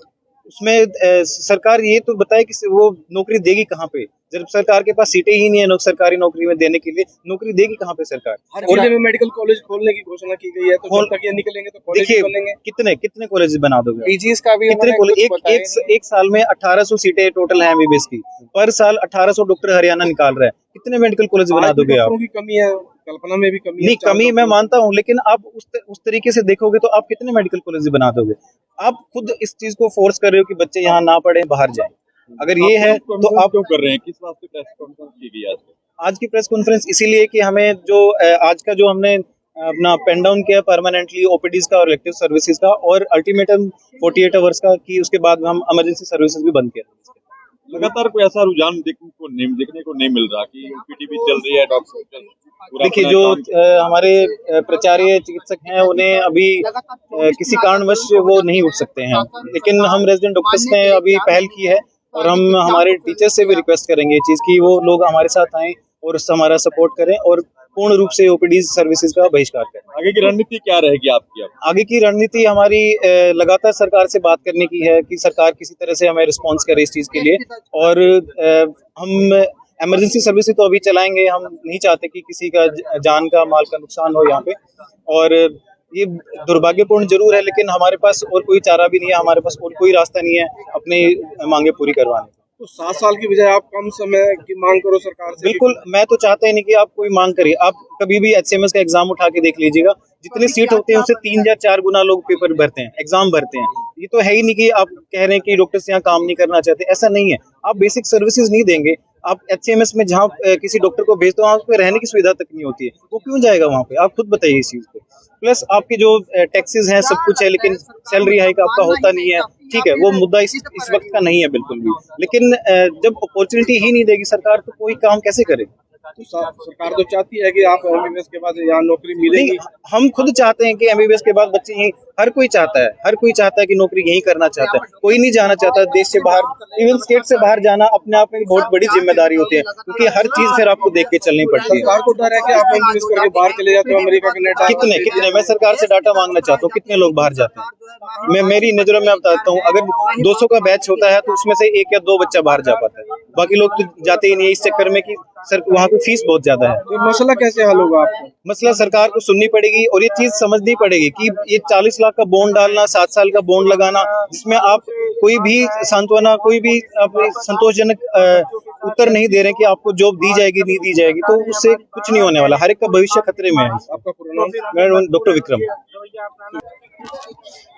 उसमें सरकार ये तो बताए कि वो नौकरी देगी कहाँ पे, जब सरकार के पास सीटें ही नहीं है सरकारी नौकरी में देने के लिए, नौकरी देगी कहाँ पे सरकार?
हर जिले में मेडिकल कॉलेज खोलने की घोषणा की गई है, तो जब तक ये निकलेंगे तो कॉलेज
देखिए,
बनेंगे।
कितने कॉलेज बना दोगे?
पीजीज का भी
कितने कॉलेज? एक साल में 1800 सीटें टोटल है एमबीबीएस की, पर साल 1800 डॉक्टर हरियाणा निकाल रहा है। कितने मेडिकल कॉलेज बना दोगे आप?
की कमी है, कल्पना में भी कमी
नहीं, कमी मैं मानता हूँ, लेकिन आप उस तरीके से देखोगे तो आप कितने मेडिकल कॉलेज बना दोगे? आप खुद इस चीज को फोर्स कर रहे हो कि बच्चे यहाँ ना पढ़े, बाहर जाएं। अगर ये है तो आप
क्यों कर रहे हैं? किस वास्ते प्रेस कॉन्फ्रेंस की गई
आज की प्रेस कॉन्फ्रेंस इसीलिए कि हमें जो आज का जो हमने अपना पेन डाउन किया परमानेंटली ओपीडीज का और इलेक्टिव सर्विसेज का, और अल्टीमेटम 48 आवर्स का कि उसके बाद हम इमरजेंसी सर्विसेज भी बंद किया।
लगातार कोई ऐसा रुझान देखने को नहीं मिल रहा कि ओपीडी भी चल रही है, डॉक्टर।
देखिए, जो हमारे प्राचार्य चिकित्सक हैं उन्हें अभी किसी कारणवश वो नहीं उठ सकते हैं, लेकिन हम रेजिडेंट डॉक्टर्स ने अभी पहल की है, और हम हमारे टीचर्स से भी रिक्वेस्ट करेंगे ये चीज कि वो लोग हमारे साथ आएं और हमारा सपोर्ट करें और पूर्ण रूप से ओपीडी सर्विसेज का बहिष्कार करें।
आगे की रणनीति क्या रहेगी आपकी?
आगे की रणनीति हमारी लगातार सरकार से बात करने की है कि सरकार किसी तरह से हमें रिस्पॉन्स करे इस चीज के लिए, और हम इमरजेंसी सर्विसेज तो अभी चलाएंगे। हम नहीं चाहते कि किसी का जान का माल का नुकसान हो यहाँ पे, और ये दुर्भाग्यपूर्ण जरूर है, लेकिन हमारे पास और कोई चारा भी नहीं है, हमारे पास और कोई रास्ता नहीं है अपनी मांगे पूरी करवाने का।
तो 7 साल की बजाय आप कम समय की मांग करो सरकार से।
बिल्कुल, मैं तो चाहता ही नहीं कि आप कोई मांग करिए। आप कभी भी एचसीएमएस का एग्जाम उठा के देख लीजिएगा, जितनी सीट होती है उससे 3 या 4 गुना लोग पेपर भरते हैं, एग्जाम भरते हैं। ये तो है ही नहीं कि आप कह रहे हैं कि डॉक्टर्स यहाँ काम नहीं करना चाहते, ऐसा नहीं है। आप बेसिक सर्विसेज नहीं देंगे, आप एचसीएमएस में जहाँ किसी डॉक्टर को भेजते हो वहाँ पे रहने की सुविधा तक नहीं होती है, वो क्यों जाएगा वहाँ पे? आप खुद बताइए इस चीज को। प्लस आपके जो टैक्सेस हैं, सब कुछ है, लेकिन सैलरी हाइक आपका होता नहीं है। ठीक है, वो मुद्दा इस वक्त का नहीं है बिल्कुल भी, लेकिन जब अपॉर्चुनिटी ही नहीं देगी सरकार, तो कोई काम कैसे करे?
तो सरकार तो चाहती है कि आप एमबीबीएस के बाद यहाँ नौकरी मिलेगी।
नहीं, हम खुद चाहते हैं कि एमबीबीएस के बाद बच्चे यहीं, हर कोई चाहता है कि नौकरी यहीं करना चाहता है। कोई नहीं जाना चाहता देश से बाहर, इवन स्टेट से बाहर जाना अपने आप में बहुत बड़ी जिम्मेदारी होती है, क्योंकि हर चीज फिर आपको देख के चलनी पड़ती है।
सरकार को डर है कि आप एमबीबीएस करके बाहर चले जाते हो अमेरिका, कनाडा।
कितने मैं सरकार से डाटा मांगना चाहता हूँ, कितने लोग बाहर जाते हैं? मैं मेरी नजरों में बताता हूँ, अगर 200 का बैच होता है तो उसमें से 1 या 2 बच्चा बाहर जा पाता है, बाकी लोग तो जाते ही नहीं है, इस चक्कर में कि सर वहाँ की फीस बहुत ज्यादा है।
तो मसला कैसे हल होगा आपको?
मसला सरकार को सुननी पड़ेगी और ये चीज समझनी पड़ेगी कि ये 40 लाख का बॉन्ड डालना, 7 साल का बॉन्ड लगाना, जिसमें आप कोई भी सांत्वना, कोई भी आप संतोषजनक उत्तर नहीं दे रहे कि आपको जॉब दी जाएगी नहीं दी जाएगी, तो उससे कुछ नहीं होने वाला। हर एक का भविष्य खतरे में है।
आपका पूरा नाम?
मैं डॉक्टर विक्रम।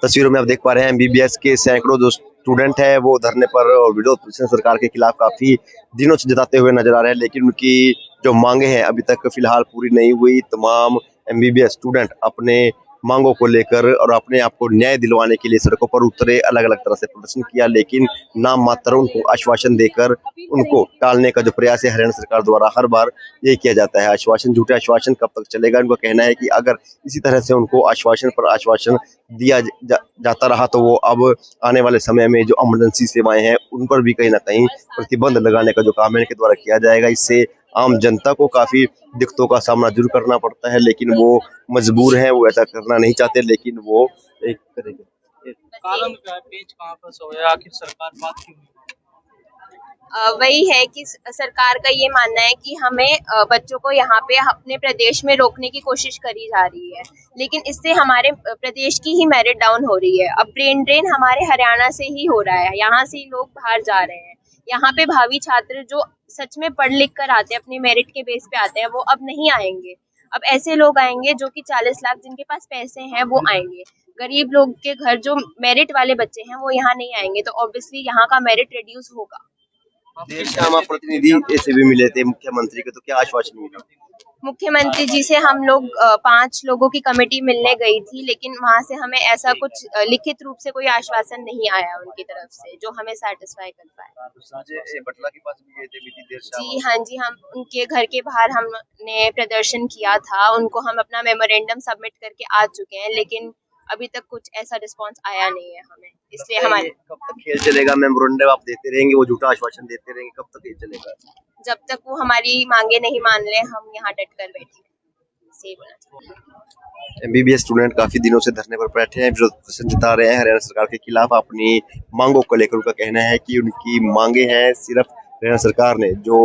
तस्वीरों में आप देख पा रहे हैं एमबीबीएस के सैकड़ों जो स्टूडेंट है वो धरने पर और विरोध प्रदर्शन सरकार के खिलाफ काफी दिनों से जताते हुए नजर आ रहे हैं, लेकिन उनकी जो मांगे हैं अभी तक फिलहाल पूरी नहीं हुई। तमाम एमबीबीएस स्टूडेंट अपने मांगों को लेकर और अपने आप को न्याय दिलवाने के लिए सड़कों पर उतरे, अलग अलग तरह से प्रदर्शन किया, लेकिन नाम मात्र उनको आश्वासन देकर उनको टालने का जो प्रयास है हरियाणा सरकार द्वारा हर बार ये किया जाता है। आश्वासन, झूठे आश्वासन कब तक चलेगा? उनका कहना है कि अगर इसी तरह से उनको आश्वासन पर आश्वासन दिया जाता रहा तो वो अब आने वाले समय में जो इमरजेंसी सेवाएं हैं उन पर भी कहीं ना कहीं प्रतिबंध लगाने का जो काम है इनके द्वारा किया जाएगा। इससे आम जनता को काफी दिक्कतों का सामना जरूर करना पड़ता है, लेकिन वो मजबूर हैं, वो ऐसा करना नहीं चाहते, लेकिन वो एक करेंगे।
कारण क्या है, पेच कहाँ पर सोया, आखिर सरकार बात क्यों नहीं?
वही है कि सरकार का ये मानना है कि हमें बच्चों को यहाँ पे अपने प्रदेश में रोकने की कोशिश करी जा रही है, लेकिन इससे हमारे प्रदेश की ही मेरिट डाउन हो रही है। अब ब्रेन ड्रेन हमारे हरियाणा से ही हो रहा है, यहाँ से ही लोग बाहर जा रहे हैं। यहाँ पे भावी छात्र जो सच में पढ़ लिख कर आते हैं, अपने मेरिट के बेस पे आते हैं, वो अब नहीं आएंगे। अब ऐसे लोग आएंगे जो कि 40 लाख जिनके पास पैसे हैं वो आएंगे। गरीब लोग के घर जो मेरिट वाले बच्चे हैं वो यहाँ नहीं आएंगे, तो ऑब्वियसली यहाँ का मेरिट रिड्यूस होगा।
देश के आम प्रतिनिधि ऐसे भी मिले थे मुख्यमंत्री के, तो क्या आश्वासन मिला?
मुख्यमंत्री जी से हम लोग 5 लोगों की कमेटी मिलने गई थी, लेकिन वहां से हमें ऐसा कुछ लिखित रूप से कोई आश्वासन नहीं आया उनकी तरफ से जो हमें सेटिस्फाई कर पाए।
संजय बटला के पास भी गए थे बीती देर शाम।
जी हाँ जी, हम उनके घर के बाहर हमने प्रदर्शन किया था, उनको हम अपना मेमोरेंडम सबमिट करके आ चुके हैं, लेकिन अभी तक कुछ ऐसा रिस्पांस आया नहीं है हमें, इसलिए हमारे
कब तक खेल चलेगा? मेमोरेंडम आप देते रहेंगे, वो झूठा आश्वासन देते रहेंगे, कब तक ये चलेगा?
जब तक वो हमारी मांगे नहीं मान ले हम यहाँ डट कर बैठे। सही बोला चाहिए।
एमबीबीएस स्टूडेंट काफी दिनों से धरने पर बैठे हैं, विरोध प्रदर्शन जता रहे हैं हरियाणा सरकार के खिलाफ अपनी मांगों को लेकर। उनका कहना है कि उनकी मांगे हैं सिर्फ हरियाणा सरकार ने जो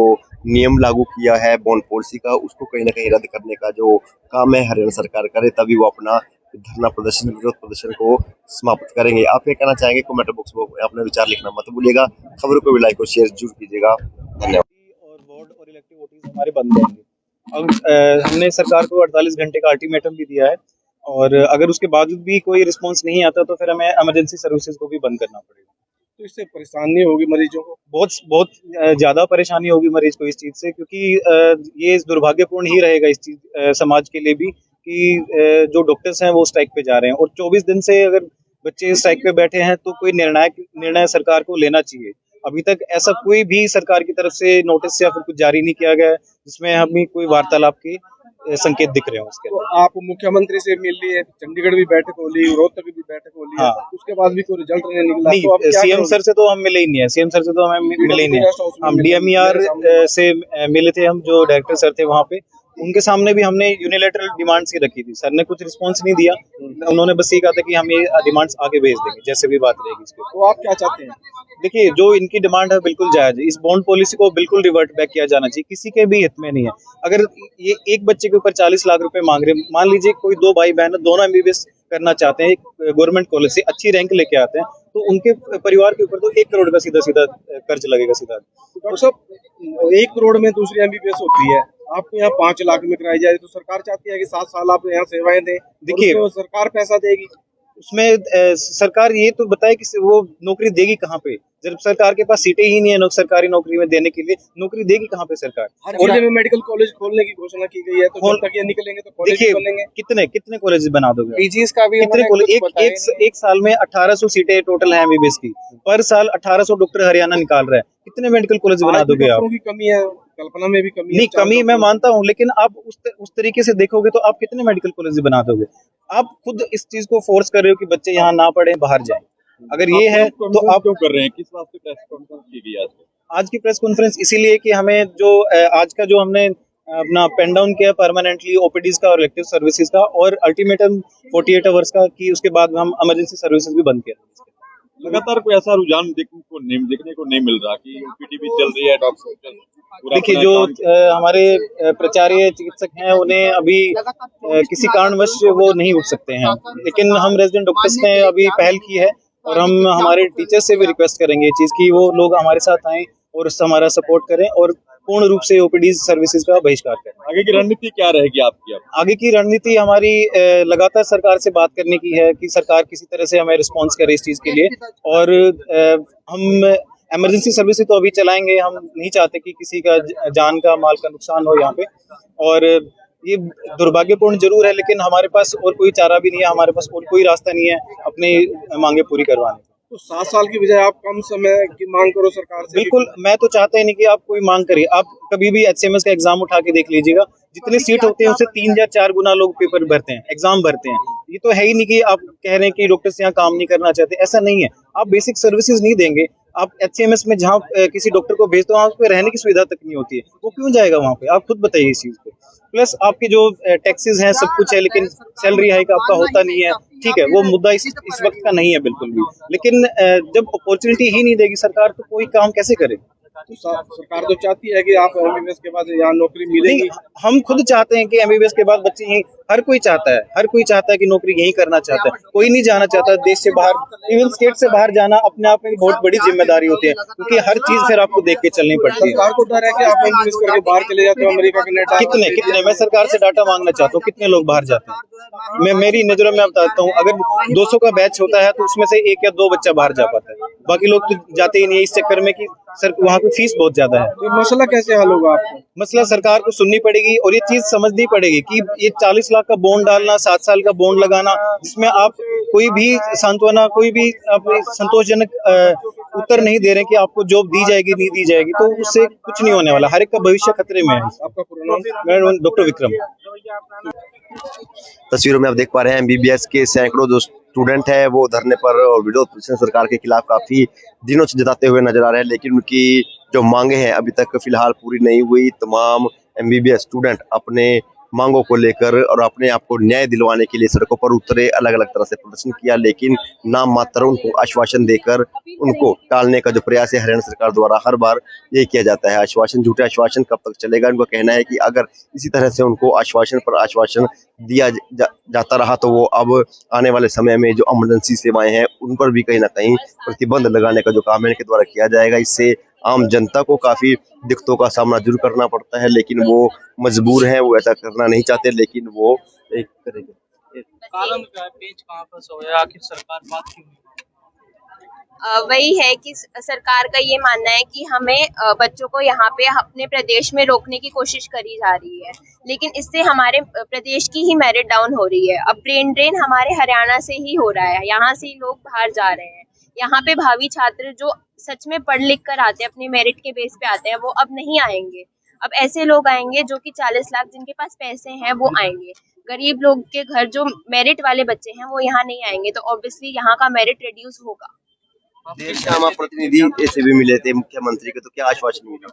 नियम लागू किया है बॉन्ड पॉलिसी का, उसको कहीं ना कहीं रद्द करने का जो काम है हरियाणा सरकार करे, तभी वो अपना धरना प्रदर्शन, विरोध प्रदर्शन को समाप्त करेंगे। आप क्या कहना चाहेंगे? कमेंट बॉक्स में अपने विचार लिखना मत भूलिएगा। खबरों को भी लाइक और शेयर जरूर कीजिएगा। धन्यवाद।
और वार्ड और इलेक्टिव वोटिंग हमारे बंद रहेंगे। अब हमने सरकार को 48 घंटे का अल्टीमेटम भी दिया है, और अगर उसके बावजूद भी कोई रिस्पांस नहीं आता तो फिर हमें इमरजेंसी सर्विसेज को भी बंद करना पड़ेगा।
तो इससे परेशानी होगी मरीजों को?
बहुत ज्यादा परेशानी होगी मरीज को इस चीज से, क्योंकि ये दुर्भाग्यपूर्ण ही रहेगा इस चीज समाज के लिए भी कि जो डॉक्टर्स हैं वो स्ट्राइक पे जा रहे हैं, और 24 दिन से अगर बच्चे स्ट्राइक पे बैठे हैं तो कोई निर्णय सरकार को लेना चाहिए। अभी तक ऐसा कोई भी सरकार की तरफ से नोटिस या फिर कुछ जारी नहीं किया गया है जिसमें हमें कोई वार्तालाप के संकेत दिख रहे हो। उसके
तो आप मुख्यमंत्री से मिल लिए, चंडीगढ़ भी बैठक हो ली, रोहतक भी बैठक हो ली,
हाँ।
उसके बाद भी कोई रिजल्ट नहीं निकला।
नहीं,
तो आप क्या
सीएम
करोगे?
सर से तो हम मिले ही नहीं है, सीएम सर से तो हमें मिले ही नहीं है। हम डीएमईआर से मिले थे, हम जो डायरेक्टर सर थे वहाँ पे, उनके सामने भी हमने यूनिलेटरल डिमांड्स ही रखी थी, सर ने कुछ रिस्पॉन्स नहीं दिया। उन्होंने बस ये कहा था कि हम ये डिमांड्स आगे भेज देंगे जैसे भी बात रहेगी इसके।
तो आप क्या चाहते हैं?
देखिए, जो इनकी डिमांड है बिल्कुल जायज है। इस बॉन्ड पॉलिसी को बिल्कुल रिवर्ट बैक किया जाना चाहिए, किसी के भी हित में नहीं है। अगर ये एक बच्चे के ऊपर 40 लाख रुपए मांग रहे हैं, मान लीजिए कोई दो भाई बहन है, दोनों एमबीबीएस करना चाहते हैं, एक गवर्नमेंट कॉलेज से अच्छी रैंक लेके आते हैं, तो उनके परिवार के ऊपर तो 1 करोड़ का सीधा सीधा कर्ज लगेगा सीधा।
तो डॉक्टर साहब 1 करोड़ में दूसरी एमबीबीएस होती है, आपको यहाँ 5 लाख में कराई जाए तो सरकार चाहती है कि 7 साल आप यहाँ सेवाएं दें।
देखिए,
तो सरकार पैसा देगी
उसमें सरकार ये तो बताए कि वो नौकरी देगी कहाँ पे, जब सरकार के पास सीटें ही नहीं है सरकारी नौकरी में देने के लिए, नौकरी देगी कहाँ पे सरकार।
हर जिले में मेडिकल कॉलेज खोलने की घोषणा की गई है, तो जब तक ये निकलेंगे तो कॉलेज
देखिए,
बनेंगे।
कितने कॉलेज बना दोगे?
पीजीज का भी
कितने कॉलेज? एक साल में 1800 सीटें टोटल है एमबीबीएस की, पर साल 1800 डॉक्टर हरियाणा निकाल रहा है, कितने मेडिकल कॉलेज बना दोगे आप?
की कमी है, कल्पना में भी कमी है।
नहीं, कमी मैं मानता हूँ, लेकिन आप उस तरीके से देखोगे तो आप कितने मेडिकल कॉलेज बना दोगे? आप खुद इस चीज को फोर्स कर रहे हो कि बच्चे यहाँ ना पढ़े, बाहर जाएं। अगर ये है तो आप
क्यों कर रहे हैं? किस बात पे प्रेस कॉन्फ्रेंस की गई
आज की प्रेस कॉन्फ्रेंस इसीलिए कि हमें जो आज का जो हमने अपना पेन डाउन किया परमानेंटली ओपीडीज का और इलेक्टिव सर्विसेज का, और अल्टीमेटम 48 आवर्स का कि उसके बाद हम इमरजेंसी सर्विसेज भी बंद किया।
लगातार कोई ऐसा रुझान देखने को नहीं मिल रहा कि ओपीडी भी चल रही है, डॉक्टर।
देखिए, जो हमारे प्राचार्य चिकित्सक हैं उन्हें अभी किसी कारणवश वो नहीं उठ सकते हैं, लेकिन हम रेजिडेंट डॉक्टर्स ने अभी पहल की है और हम हमारे टीचर से भी रिक्वेस्ट करेंगे इस चीज की वो लोग हमारे साथ आएं और हमारा सपोर्ट करें और पूर्ण रूप से ओपीडी सर्विसेज का बहिष्कार करें।
आगे की रणनीति क्या रहेगी आपकी?
आगे की रणनीति हमारी लगातार सरकार से बात करने की है कि सरकार किसी तरह से हमें रिस्पॉन्स करे इस चीज के लिए, और हम इमरजेंसी सर्विस तो अभी चलाएंगे। हम नहीं चाहते कि किसी का जान का माल का नुकसान हो यहाँ पे, और ये दुर्भाग्यपूर्ण जरूर है, लेकिन हमारे पास और कोई चारा भी नहीं है, हमारे पास और कोई रास्ता नहीं है अपनी मांगे पूरी करवाने।
तो 7 साल की बजाय आप कम समय की मांग करो सरकार से।
बिल्कुल, मैं तो चाहता ही नहीं कि आप कोई मांग करिए। आप कभी भी एचसीएमएस का एग्जाम उठा के देख लीजिएगा, जितनी सीट होती है उससे 3 या 4 गुना लोग पेपर भरते हैं, एग्जाम भरते हैं। ये तो है ही नहीं कि आप कह रहे हैं कि डॉक्टर्स यहाँ काम नहीं करना चाहते, ऐसा नहीं है। आप बेसिक सर्विसेज नहीं देंगे, आप एचसीएमएस में जहाँ किसी डॉक्टर को भेजते हो वहाँ उसको रहने की सुविधा तक नहीं होती है, वो क्यों जाएगा वहाँ पे? आप खुद बताइए इस चीज पे। प्लस आपके जो टैक्सेस हैं सब कुछ है, लेकिन सैलरी हाइक आपका होता नहीं है। ठीक है, वो मुद्दा इस वक्त का नहीं है बिल्कुल भी, लेकिन जब अपॉर्चुनिटी ही नहीं देगी सरकार तो कोई काम कैसे करे?
तो सरकार तो चाहती है कि आप एमबीबीएस के बाद यहाँ नौकरी मिलेगी।
हम खुद चाहते हैं कि एमबीबीएस के बाद बच्चे यहीं, हर कोई चाहता है कि नौकरी यहीं करना चाहता है, कोई नहीं जाना चाहता देश से बाहर। इवन स्टेट से बाहर जाना अपने आप में बहुत बड़ी जिम्मेदारी होती है, क्योंकि हर चीज फिर आपको देख के चलनी पड़ती है।
सरकार को डर है कि आप एमबीबीएस करके बाहर चले जाते हो, अमेरिका कनाडा।
कितने मैं सरकार से डाटा मांगना चाहता हूँ, कितने लोग बाहर जाते हैं? मैं मेरी नजरों में बताता हूँ, अगर 200 का बैच होता है तो उसमें से 1 या 2 बच्चा बाहर जा पाता है, बाकी लोग तो जाते ही नहीं, इस चक्कर में कि सर वहाँ पे फीस बहुत ज्यादा है।
तो मसला कैसे हल होगा आपको?
मसला सरकार को सुननी पड़ेगी और ये चीज समझनी पड़ेगी कि ये 40 लाख का बॉन्ड डालना, 7 साल का बॉन्ड लगाना, जिसमें आप कोई भी सांत्वना, कोई भी संतोषजनक उत्तर नहीं दे रहे कि आपको जॉब दी जाएगी नहीं दी जाएगी, तो उससे कुछ नहीं होने वाला। हर एक का भविष्य खतरे में है।
आपका पूरा नाम?
मैं डॉक्टर विक्रम।
तस्वीरों में आप देख पा रहे हैं एमबीबीएस के सैकड़ों जो स्टूडेंट है वो धरने पर और विरोध प्रदर्शन सरकार के खिलाफ काफी दिनों से जताते हुए नजर आ रहे हैं, लेकिन उनकी जो मांगे हैं अभी तक फिलहाल पूरी नहीं हुई। तमाम एमबीबीएस स्टूडेंट अपने मांगों को लेकर और अपने आप को न्याय दिलवाने के लिए सड़कों पर उतरे, अलग अलग तरह से प्रदर्शन किया, लेकिन नाम मात्र उनको आश्वासन देकर उनको टालने का जो प्रयास है हरियाणा सरकार द्वारा हर बार यही किया जाता है। आश्वासन, झूठे आश्वासन कब तक चलेगा? उनका कहना है कि अगर इसी तरह से उनको आश्वासन पर आश्वासन दिया जाता रहा तो वो अब आने वाले समय में जो इमरजेंसी सेवाएं हैं उन पर भी कहीं ना कहीं प्रतिबंध लगाने का जो काम इनके द्वारा किया जाएगा। इससे आम जनता को काफी दिक्कतों का सामना जरूर करना पड़ता है, लेकिन वो मजबूर हैं, वो ऐसा करना नहीं चाहते, लेकिन वो एक करेंगे।
कारण क्या है, पेच कहाँ पर सोया, आखिर सरकार बात क्यों नहीं?
वही है कि सरकार का ये मानना है कि हमें बच्चों को यहाँ पे अपने प्रदेश में रोकने की कोशिश करी जा रही है, लेकिन इससे हमारे प्रदेश की ही मेरिट डाउन हो रही है। अब ब्रेन ड्रेन हमारे हरियाणा से ही हो रहा है, यहाँ से ही लोग बाहर जा रहे हैं। यहाँ पे भावी छात्र जो सच में पढ़ लिख कर आते हैं, अपनी मेरिट के बेस पे आते हैं, वो अब नहीं आएंगे। अब ऐसे लोग आएंगे जो कि 40 लाख जिनके पास पैसे हैं वो आएंगे। गरीब लोग के घर जो मेरिट वाले बच्चे हैं वो यहाँ नहीं आएंगे, तो ऑब्वियसली यहाँ का मेरिट रिड्यूस होगा।
देर शाम आप प्रतिनिधि से भी मिले थे मुख्यमंत्री के, तो क्या आश्वासन मिला?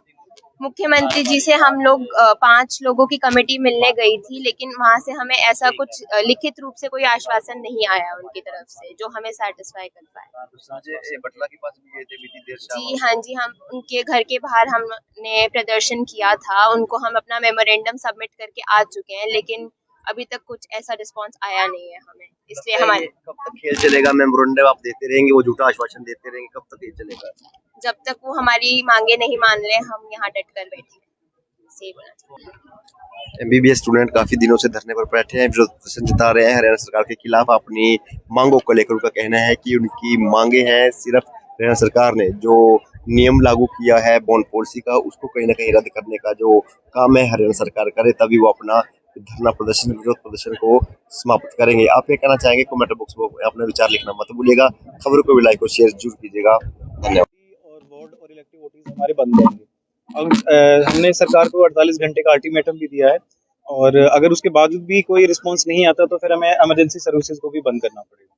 मुख्यमंत्री जी से हम लोग 5 लोगों की कमेटी मिलने गई थी, लेकिन वहां से हमें ऐसा कुछ लिखित रूप से कोई आश्वासन नहीं आया उनकी तरफ से जो हमें सेटिस्फाई कर पाए।
संजय बटला के पास भी गए थे बीती देर शाम?
जी हाँ जी, हम उनके घर के बाहर हमने प्रदर्शन किया था, उनको हम अपना मेमोरेंडम सबमिट करके आ चुके हैं, लेकिन अभी तक कुछ ऐसा रिस्पांस आया नहीं है हमें, इसलिए हमारे
कब तक खेल चलेगा? मेमोरेंडम आप देते रहेंगे, वो झूठा आश्वासन देते रहेंगे, कब तक ये चलेगा?
जब तक वो हमारी मांगे नहीं मान ले हम यहाँ डट कर बैठे। सही बोला चाहिए।
एमबीबीएस स्टूडेंट काफी दिनों से धरने पर बैठे हैं, विरोध प्रदर्शन जता रहे हैं हरियाणा सरकार के खिलाफ। अपनी मांगों को लेकर उनका कहना है कि उनकी मांगे हैं, सिर्फ हरियाणा सरकार ने जो नियम लागू किया है बॉन्ड पॉलिसी का, उसको कहीं ना कहीं रद्द करने का जो काम है हरियाणा सरकार करे, तभी वो अपना धरना प्रदर्शन, विरोध प्रदर्शन को समाप्त करेंगे। आप ये कहना चाहेंगे? कमेंट बॉक्स में अपना विचार लिखना मत भूलिएगा। खबरों को भी लाइक और शेयर जरूर कीजिएगा। धन्यवाद।
और वार्ड और इलेक्टिव वोटिंग हमारे बंद रहेंगे। अब हमने सरकार को 48 घंटे का अल्टीमेटम भी दिया है, और अगर उसके बावजूद भी कोई रिस्पांस नहीं आता तो फिर हमें इमरजेंसी सर्विसेज को भी बंद करना पड़ेगा।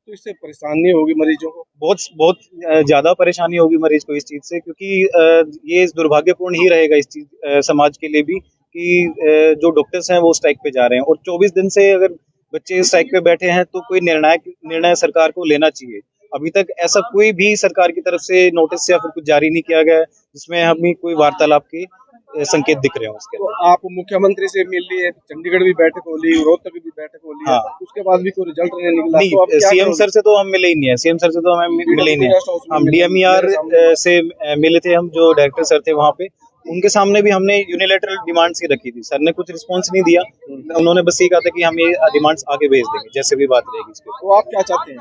तो इससे परेशानी होगी मरीजों को?
बहुत ज्यादा परेशानी होगी मरीज को इस चीज से, क्योंकि ये दुर्भाग्यपूर्ण ही रहेगा इस चीज समाज के लिए भी कि जो डॉक्टर्स हैं वो स्ट्राइक पे जा रहे हैं, और 24 दिन से अगर बच्चे स्ट्राइक पे बैठे हैं तो कोई निर्णय सरकार को लेना चाहिए। अभी तक ऐसा कोई भी सरकार की तरफ से नोटिस या फिर कुछ जारी नहीं किया गया है जिसमें हमें कोई वार्तालाप के संकेत दिख रहे हो। उसके
तो आप मुख्यमंत्री से मिल लिए, चंडीगढ़ भी बैठक हो ली, रोहतक भी बैठक हो ली,
हाँ।
उसके बाद भी कोई रिजल्ट नहीं निकला।
नहीं,
तो आप क्या
सीएम
करोगे?
सर से तो हम मिले ही नहीं है, सीएम सर से तो हमें मिले ही नहीं है। हम डीएमईआर से मिले थे, हम जो डायरेक्टर सर थे वहाँ पे, उनके सामने भी हमने यूनिलेटरल डिमांड्स ही रखी थी। सर ने कुछ रिस्पांस नहीं दिया, उन्होंने बस ये कहा था कि हम ये डिमांड्स आगे भेज देंगे जैसे भी बात रहेगी इसके।
तो आप क्या चाहते हैं?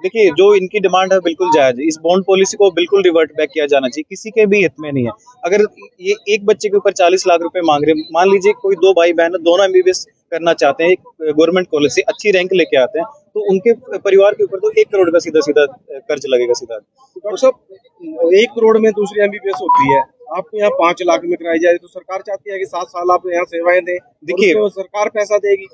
देखिए, जो इनकी डिमांड है बिल्कुल जायज है। इस बॉन्ड पॉलिसी को बिल्कुल रिवर्ट बैक किया जाना चाहिए, किसी के भी हित में नहीं है। अगर ये एक बच्चे के ऊपर 40 लाख रुपए मांग रहे हैं, मान लीजिए कोई 2 भाई बहन है, दोनों एमबीबीएस करना चाहते हैं, एक गवर्नमेंट कॉलेज से अच्छी रैंक लेके आते हैं, तो उनके परिवार के ऊपर तो 1 करोड़ का सीधा कर्ज लगेगा सीधा।
डॉक्टर साहब, 1 करोड़ में दूसरी एमबीबीएस होती है, आपको यहाँ 5 लाख में कराई जाए, तो सरकार चाहती है कि 7 साल आप यहाँ सेवाएं दें।
देखिए,
तो सरकार पैसा देगी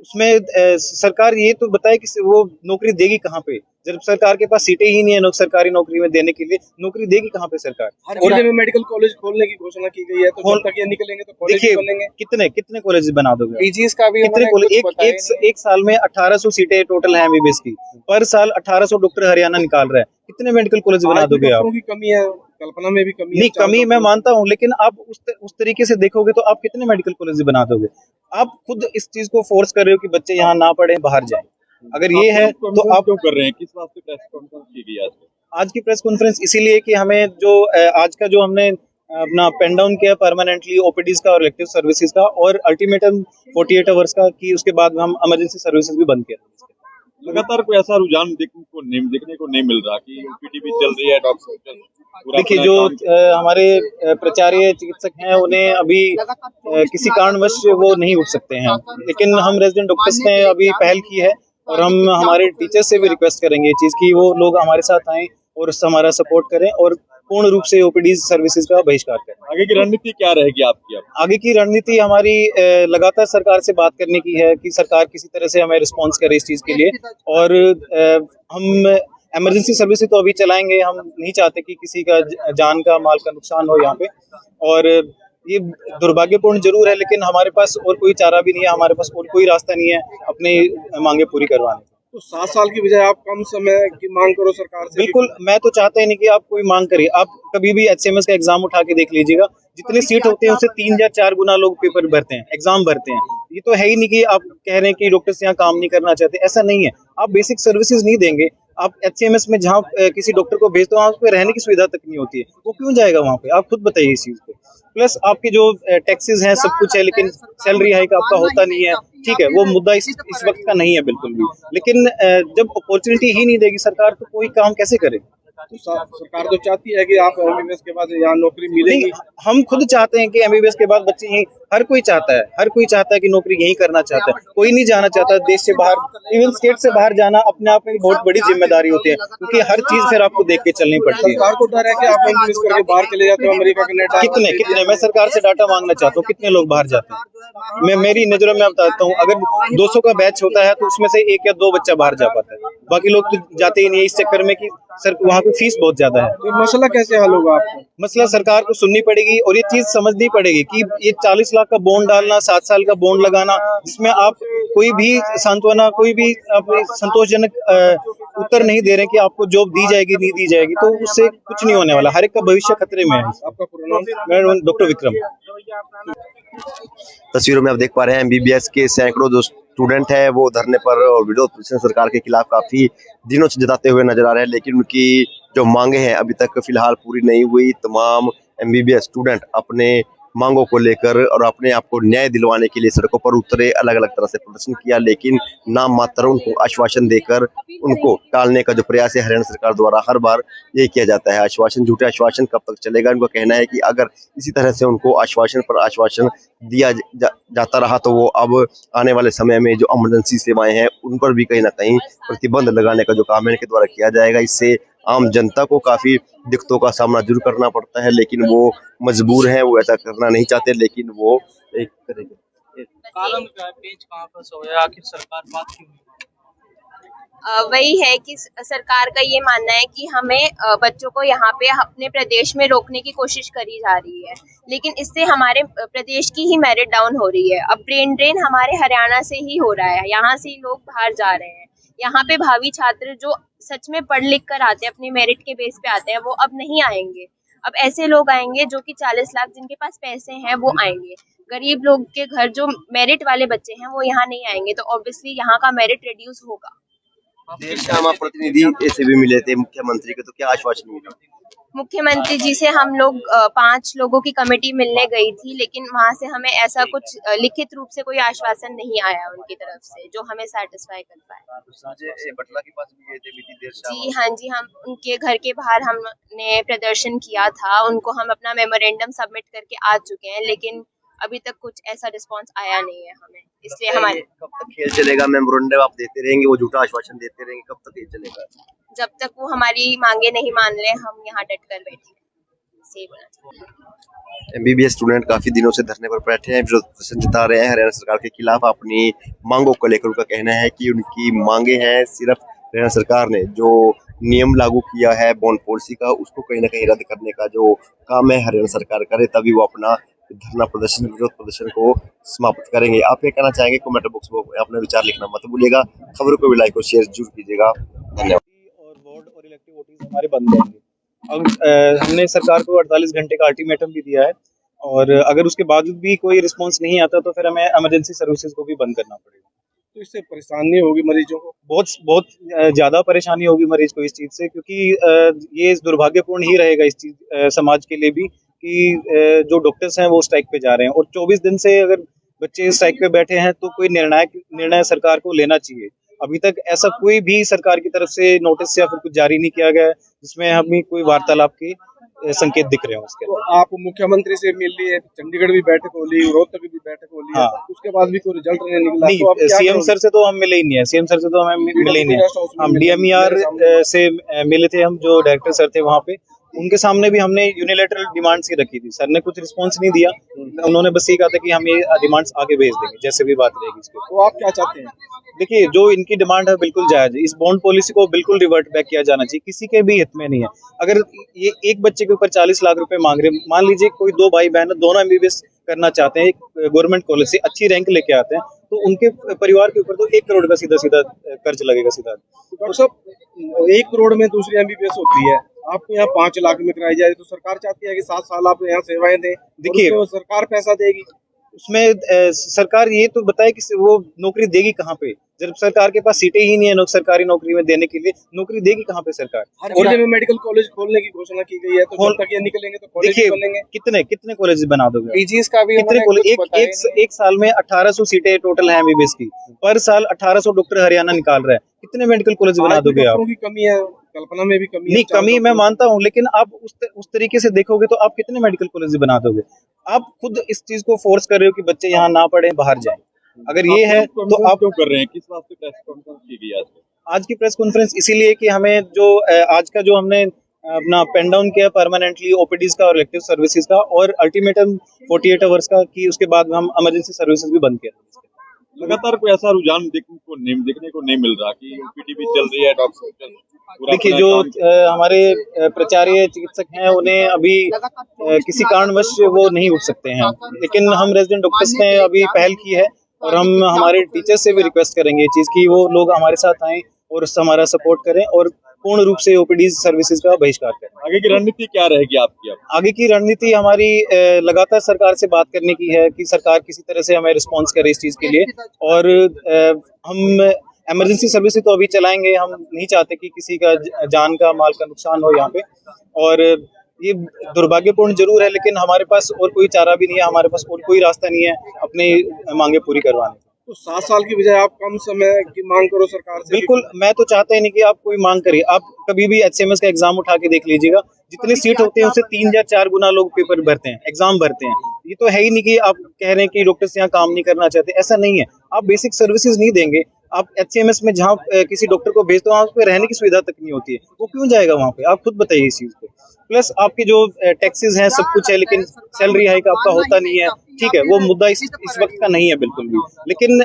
उसमें सरकार ये तो बताए कि वो नौकरी देगी कहाँ पे, जब सरकार के पास सीटें ही नहीं है सरकारी नौकरी में देने के लिए, नौकरी देगी कहाँ पे सरकार?
हर जिले में मेडिकल कॉलेज खोलने की घोषणा की गई है, तो जब तक ये निकलेंगे तो कॉलेज
देखिए,
बनेंगे।
कितने कॉलेज बना दोगे?
पीजीएस का भी
कितने कॉलेज? एक साल में 1800 सीटें टोटल है एमबीबीएस की, पर साल 1800 डॉक्टर हरियाणा निकाल रहा है। कितने मेडिकल कॉलेज बना दोगे आप?
की कमी है, कल्पना में भी कमी
नहीं, कमी मैं मानता हूँ, लेकिन आप उस तरीके से देखोगे तो आप कितने मेडिकल कॉलेज बना दोगे? आप खुद इस चीज को फोर्स कर रहे हो कि बच्चे यहाँ ना पढ़े, बाहर जाएं। अगर ये है तो आप
क्यों कर रहे हैं? किस वास्ते प्रेस कॉन्फ्रेंस की गई
आज की प्रेस कॉन्फ्रेंस इसीलिए कि हमें जो आज का जो हमने अपना पेन डाउन किया परमानेंटली ओपीडीज का और इलेक्टिव सर्विसेज का, और अल्टीमेटम 48 आवर्स का कि उसके बाद हम इमरजेंसी सर्विसेज भी बंद किया।
लगातार कोई ऐसा रुझान देखने को नहीं मिल रहा कि ओपीडी भी चल रही है, डॉक्टर
देखिए, जो हमारे प्राचार्य चिकित्सक हैं उन्हें अभी किसी कारणवश वो नहीं उठ सकते हैं, लेकिन हम रेजिडेंट डॉक्टर्स ने अभी पहल की है, और हम हमारे टीचर्स से भी रिक्वेस्ट करेंगे ये चीज कि वो लोग हमारे साथ आएं और हमारा सपोर्ट करें और पूर्ण रूप से ओपीडी सर्विसेज का बहिष्कार करें।
आगे की रणनीति क्या रहेगी आपकी?
आगे की रणनीति हमारी लगातार सरकार से बात करने की है कि सरकार किसी तरह से हमें रिस्पॉन्स करे इस चीज के लिए, और हम इमरजेंसी सर्विसेज तो अभी चलाएंगे। हम नहीं चाहते कि किसी का जान का माल का नुकसान हो यहाँ पे, और ये दुर्भाग्यपूर्ण जरूर है, लेकिन हमारे पास और कोई चारा भी नहीं है, हमारे पास और कोई रास्ता नहीं है अपनी मांगे पूरी करवाने का।
तो 7 साल की बजाय आप कम समय की मांग करो सरकार से।
बिल्कुल, मैं तो चाहता ही नहीं कि आप कोई मांग करिए। आप कभी भी एचएमएस का एग्जाम उठा के देख लीजिएगा, जितनी सीट होती है उससे 3 या 4 गुना लोग पेपर भरते हैं, एग्जाम भरते हैं। ये तो है ही नहीं कि आप कह रहे हैं कि डॉक्टर्स यहाँ काम नहीं करना चाहते, ऐसा नहीं है। आप बेसिक सर्विसेज नहीं देंगे, आप एचएमएस में जहाँ किसी डॉक्टर को भेजते हो वहाँ पे रहने की सुविधा तक नहीं होती है, वो क्यों जाएगा वहाँ पे? आप खुद बताइए इस चीज पे। प्लस आपके जो टैक्सेस हैं सब कुछ है, लेकिन सैलरी हाइक आपका होता नहीं है। ठीक है, वो मुद्दा इस वक्त का नहीं है बिल्कुल भी, लेकिन जब अपॉर्चुनिटी ही नहीं देगी सरकार तो कोई काम कैसे करे?
तो सरकार तो चाहती है कि आप एमबीबीएस के बाद यहाँ नौकरी मिलेगी।
हम खुद चाहते हैं कि एमबीबीएस के बाद बच्चे यहीं, हर कोई चाहता है कि नौकरी यहीं करना चाहता है, कोई नहीं जाना चाहता देश से बाहर। इवन स्टेट से बाहर जाना अपने आप में बहुत बड़ी जिम्मेदारी होती है, क्योंकि हर चीज फिर आपको देख के चलनी पड़ती है।
सरकार को डर है कि आप एमबीबीएस करके बाहर चले जाते हो, अमेरिका, कनाडा।
कितने मैं सरकार से डाटा मांगना चाहता हूँ, कितने लोग बाहर जाते हैं? मैं मेरी नजरों में बताता हूँ, अगर 200 का बैच होता है तो उसमें से 1 या 2 बच्चा बाहर जा पाता है। बाकी लोग तो जाते ही नहीं है इस चक्कर में कि सर वहाँ पे फीस बहुत ज्यादा है।
तो मसला कैसे हल होगा आपको?
मसला सरकार को सुननी पड़ेगी और ये चीज समझनी पड़ेगी कि ये 40 लाख का बॉन्ड डालना, 7 साल का बॉन्ड लगाना, जिसमें आप कोई भी सांत्वना, कोई भी आप संतोषजनक उत्तर नहीं दे रहे कि आपको जॉब दी जाएगी नहीं दी जाएगी, तो उससे कुछ नहीं होने वाला। हर एक का भविष्य खतरे में है।
आपका पूरा नाम?
मैं डॉक्टर विक्रम।
तस्वीरों में आप देख पा रहे हैं एमबीबीएस के सैकड़ों जो स्टूडेंट है वो धरने पर और विरोध प्रदर्शन सरकार के खिलाफ काफी दिनों से जताते हुए नजर आ रहे हैं, लेकिन उनकी जो मांगे हैं अभी तक फिलहाल पूरी नहीं हुई। तमाम एमबीबीएस स्टूडेंट अपने मांगों को लेकर और अपने आप को न्याय दिलवाने के लिए सड़कों पर उतरे, अलग अलग तरह से प्रदर्शन किया, लेकिन नाम मात्र उनको आश्वासन देकर उनको टालने का जो प्रयास है हरियाणा सरकार द्वारा हर बार ये किया जाता है। आश्वासन, झूठे आश्वासन कब तक चलेगा? उनका कहना है कि अगर इसी तरह से उनको आश्वासन पर आश्वासन दिया जाता रहा तो वो अब आने वाले समय में जो इमरजेंसी सेवाएं हैं उन पर भी कहीं ना कहीं प्रतिबंध लगाने का जो काम है इनके द्वारा किया जाएगा। इससे आम जनता को काफी दिक्कतों का सामना जरूर करना पड़ता है, लेकिन वो मजबूर हैं, वो ऐसा करना नहीं चाहते, लेकिन वो एक करेंगे।
कारण क्या है, पेच कहाँ पर सोया, आखिर सरकार बात क्यों नहीं?
वही है कि सरकार का ये मानना है कि हमें बच्चों को यहाँ पे अपने प्रदेश में रोकने की कोशिश करी जा रही है, लेकिन इससे हमारे प्रदेश की ही मेरिट डाउन हो रही है। अब ब्रेन ड्रेन हमारे हरियाणा से ही हो रहा है, यहाँ से ही लोग बाहर जा रहे हैं। यहाँ पे भावी छात्र जो सच में पढ़ लिख कर आते हैं, अपनी मेरिट के बेस पे आते हैं, वो अब नहीं आएंगे। अब ऐसे लोग आएंगे जो कि 40 लाख जिनके पास पैसे हैं वो आएंगे। गरीब लोग के घर जो मेरिट वाले बच्चे हैं वो यहाँ नहीं आएंगे, तो ऑब्वियसली यहाँ का मेरिट रिड्यूस होगा।
देश के आम प्रतिनिधि ऐसे भी मिले थे मुख्यमंत्री के, तो क्या आश्वासन मिला?
मुख्यमंत्री जी से हम लोग 5 लोगों की कमेटी मिलने गई थी, लेकिन वहां से हमें ऐसा कुछ लिखित रूप से कोई आश्वासन नहीं आया उनकी तरफ से जो हमें सेटिस्फाई कर पाए।
संजय बटला के पास भी गए थे बीती देर शाम।
जी हाँ जी, हम उनके घर के बाहर हमने प्रदर्शन किया था, उनको हम अपना मेमोरेंडम सबमिट करके आ चुके हैं, लेकिन अभी तक कुछ ऐसा रिस्पांस आया नहीं है हमें, इसलिए हमारे
कब तक खेल चलेगा? मेमोरेंडम आप देते रहेंगे, वो झूठा आश्वासन देते रहेंगे, कब तक ये चलेगा?
जब तक वो हमारी मांगे नहीं मान ले हम यहाँ डट कर बैठे। सही बोला चाहिए।
एमबीबीएस स्टूडेंट काफी दिनों से धरने पर बैठे हैं, विरोध प्रदर्शन जता रहे हैं हरियाणा सरकार के खिलाफ अपनी मांगों को लेकर। उनका कहना है कि उनकी मांगे हैं सिर्फ हरियाणा सरकार ने जो नियम लागू किया है बॉन्ड पॉलिसी का, उसको कहीं ना कहीं रद्द करने का जो काम है हरियाणा सरकार करे, तभी वो अपना धरना प्रदर्शन, विरोध प्रदर्शन को समाप्त करेंगे। आप क्या कहना चाहेंगे? कमेंट बॉक्स में अपना विचार लिखना मत भूलिएगा। खबरों को भी लाइक और शेयर जरूर कीजिएगा। धन्यवाद।
और वार्ड और इलेक्टिव वोटिंग हमारे बंद रहेंगे। अब हमने सरकार को 48 घंटे का अल्टीमेटम भी दिया है, और अगर उसके बावजूद भी कोई रिस्पांस नहीं आता तो फिर हमें इमरजेंसी सर्विसेज को भी बंद करना पड़ेगा।
तो इससे परेशानी होगी मरीजों को?
बहुत ज्यादा परेशानी होगी मरीज को इस चीज से, क्योंकि ये दुर्भाग्यपूर्ण ही रहेगा इस चीज समाज के लिए भी कि जो डॉक्टर्स हैं वो स्ट्राइक पे जा रहे हैं, और 24 दिन से अगर बच्चे स्ट्राइक पे बैठे हैं तो कोई निर्णय सरकार को लेना चाहिए। अभी तक ऐसा कोई भी सरकार की तरफ से नोटिस या फिर कुछ जारी नहीं किया गया है जिसमें हमें कोई वार्तालाप के संकेत दिख रहे हैं उसके।
तो आप मुख्यमंत्री से मिल लिए, चंडीगढ़ भी बैठक हो ली, रोहतक भी बैठक हो ली,
हाँ।
उसके बाद भी कोई रिजल्ट नहीं निकला।
नहीं,
तो आप क्या
सीएम
करोगे?
सर से तो हम मिले ही नहीं है, सीएम सर से तो हमें मिले ही नहीं है। हम डीएमईआर से मिले थे, हम जो डायरेक्टर सर थे वहाँ पे, उनके सामने भी हमने यूनिलेटरल डिमांड्स ही रखी थी। सर ने कुछ रिस्पांस नहीं दिया, उन्होंने बस ये कहा था कि हम ये डिमांड्स आगे भेज देंगे जैसे भी बात रहेगी इस पे।
तो आप क्या चाहते हैं?
देखिए, जो इनकी डिमांड है बिल्कुल जायज है। इस बॉन्ड पॉलिसी को बिल्कुल रिवर्ट बैक किया जाना चाहिए, किसी के भी हित में नहीं है। अगर ये एक बच्चे के ऊपर 40 लाख रुपए मांग रहे हैं, मान लीजिए कोई 2 भाई बहन दोनों एमबीबीएस करना चाहते हैं, एक गवर्नमेंट कॉलेज से अच्छी रैंक लेके आते हैं, तो उनके परिवार के ऊपर तो 1 करोड़ का सीधा सीधा कर्ज लगेगा सीधा।
डॉक्टर साहब, 1 करोड़ में दूसरी एमबीबीएस होती है, आपको यहाँ 5 लाख में कराई जाए, तो सरकार चाहती है कि 7 साल आप यहाँ सेवाएं दें।
देखिए,
सरकार पैसा देगी
उसमें सरकार ये तो बताए कि वो नौकरी देगी कहाँ पे, जब सरकार के पास सीटें ही नहीं है सरकारी नौकरी में देने के लिए, नौकरी देगी कहाँ पे सरकार?
हर जिले में मेडिकल कॉलेज खोलने की घोषणा की गई है, तो जब तक ये निकलेंगे तो कॉलेज
देखिए,
बनेंगे।
कितने कॉलेज बना दोगे?
पीजीएस का भी
कितने कॉलेज? एक साल में 1800 सीटें टोटल है एमबीबीएस की, पर साल 1800 डॉक्टर हरियाणा निकाल रहा है। कितने मेडिकल कॉलेज बना दोगे आप?
की कमी है, कल्पना में भी कमी है।
नहीं, कमी मैं मानता हूँ, लेकिन आप उस तरीके से देखोगे तो आप कितने मेडिकल कॉलेज बना दोगे? आप खुद इस चीज को फोर्स कर रहे हो कि बच्चे यहाँ ना पढ़े, बाहर जाएं। अगर ये है तो आप
क्यों कर रहे हैं? किस बात पे प्रेस कॉन्फ्रेंस की गई
आज की प्रेस कॉन्फ्रेंस इसीलिए कि हमें जो आज का जो हमने अपना पेन डाउन किया परमानेंटली ओपीडीज का और इलेक्टिव सर्विसेज का, और अल्टीमेटम 48 आवर्स का कि उसके बाद हम इमरजेंसी सर्विसेज भी बंद किया।
लगातार कोई ऐसा रुझान देखने को नहीं मिल रहा कि ओपीडी भी चल रही है, डॉक्टर पूरा
देखिए
अपना
जो
काम
हमारे प्राचार्य चिकित्सक हैं उन्हें अभी किसी कारणवश वो नहीं उठ सकते हैं, लेकिन हम रेजिडेंट डॉक्टर्स ने अभी पहल की है और हम हमारे टीचर्स से भी रिक्वेस्ट करेंगे ये चीज़ कि वो लोग हमारे साथ आएं और हमारा सपोर्ट करें और पूर्ण रूप से ओपीडी सर्विसेज का बहिष्कार करें।
आगे की रणनीति क्या रहेगी आपकी अब?
आगे की रणनीति हमारी लगातार सरकार से बात करने की है कि सरकार किसी तरह से हमें रिस्पॉन्स करे इस चीज़ के लिए, और हम इमरजेंसी सर्विस तो अभी चलाएंगे। हम नहीं चाहते कि किसी का जान का माल का नुकसान हो यहाँ पे, और ये दुर्भाग्यपूर्ण जरूर है लेकिन हमारे पास और कोई चारा भी नहीं है, हमारे पास और कोई रास्ता नहीं है अपनी मांगे पूरी करवाने।
तो 7 साल की बजाय आप कम समय की मांग करो सरकार से।
बिल्कुल, मैं तो चाहता ही नहीं कि आप कोई मांग करिए। आप कभी भी एचएमएस का एग्जाम उठा के देख लीजिएगा, जितनी सीट होती है उससे 3 या 4 गुना लोग पेपर भरते हैं, एग्जाम भरते हैं। ये तो है ही नहीं कि आप कह रहे हैं कि डॉक्टर्स यहाँ काम नहीं करना चाहते, ऐसा नहीं है। आप बेसिक सर्विसेज नहीं देंगे, आप एचएमएस में जहाँ किसी डॉक्टर को भेजते हो वहाँ पे रहने की सुविधा तक नहीं होती है, वो क्यों जाएगा वहाँ पे? आप खुद बताइए इस चीज पे। प्लस आपके जो टैक्सेस हैं, सब कुछ है, लेकिन सैलरी हाइक आपका होता नहीं है। ठीक है, वो मुद्दा इस वक्त का नहीं है बिल्कुल भी, लेकिन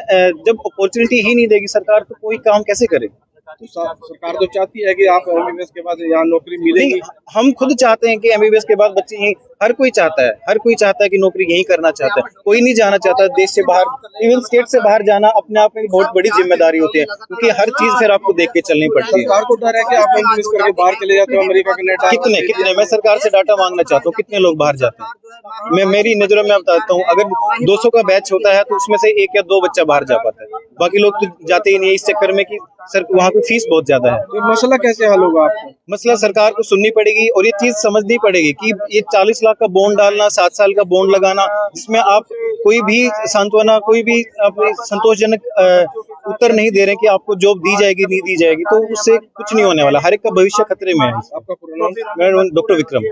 जब अपॉर्चुनिटी ही नहीं देगी सरकार तो कोई काम कैसे करे?
तो सरकार तो चाहती है कि आप एमबीबीएस के बाद यहाँ नौकरी मिलेगी।
नहीं, हम खुद चाहते हैं कि एमबीबीएस के बाद बच्चे यहीं, हर कोई चाहता है कि नौकरी यहीं करना चाहता है। कोई नहीं जाना चाहता देश से बाहर, इवन स्टेट से बाहर जाना अपने आप में बहुत बड़ी जिम्मेदारी होती है, क्योंकि हर चीज फिर आपको देख के चलनी पड़ती है।
सरकार को डर है कि आप एमबीबीएस करके बाहर चले जाते हो अमेरिका, कनाडा।
कितने मैं सरकार से डाटा मांगना चाहता हूँ, कितने लोग बाहर जाते हैं? मैं मेरी नजरों में बताता हूँ, अगर 200 का बैच होता है तो उसमें से 1 या 2 बच्चा बाहर जा पाता है, बाकी लोग तो जाते ही नहीं, इस चक्कर में कि सर वहाँ पे फीस बहुत ज्यादा है।
तो मसला कैसे हल होगा आपको?
मसला सरकार को सुननी पड़ेगी और ये चीज समझनी पड़ेगी कि ये 40 लाख का बॉन्ड डालना, 7 साल का बॉन्ड लगाना, जिसमें आप कोई भी सांत्वना, कोई भी संतोषजनक उत्तर नहीं दे रहे कि आपको जॉब दी जाएगी नहीं दी जाएगी, तो उससे कुछ नहीं होने वाला। हर एक का भविष्य खतरे में है।
आपका पूरा नाम?
डॉक्टर विक्रम।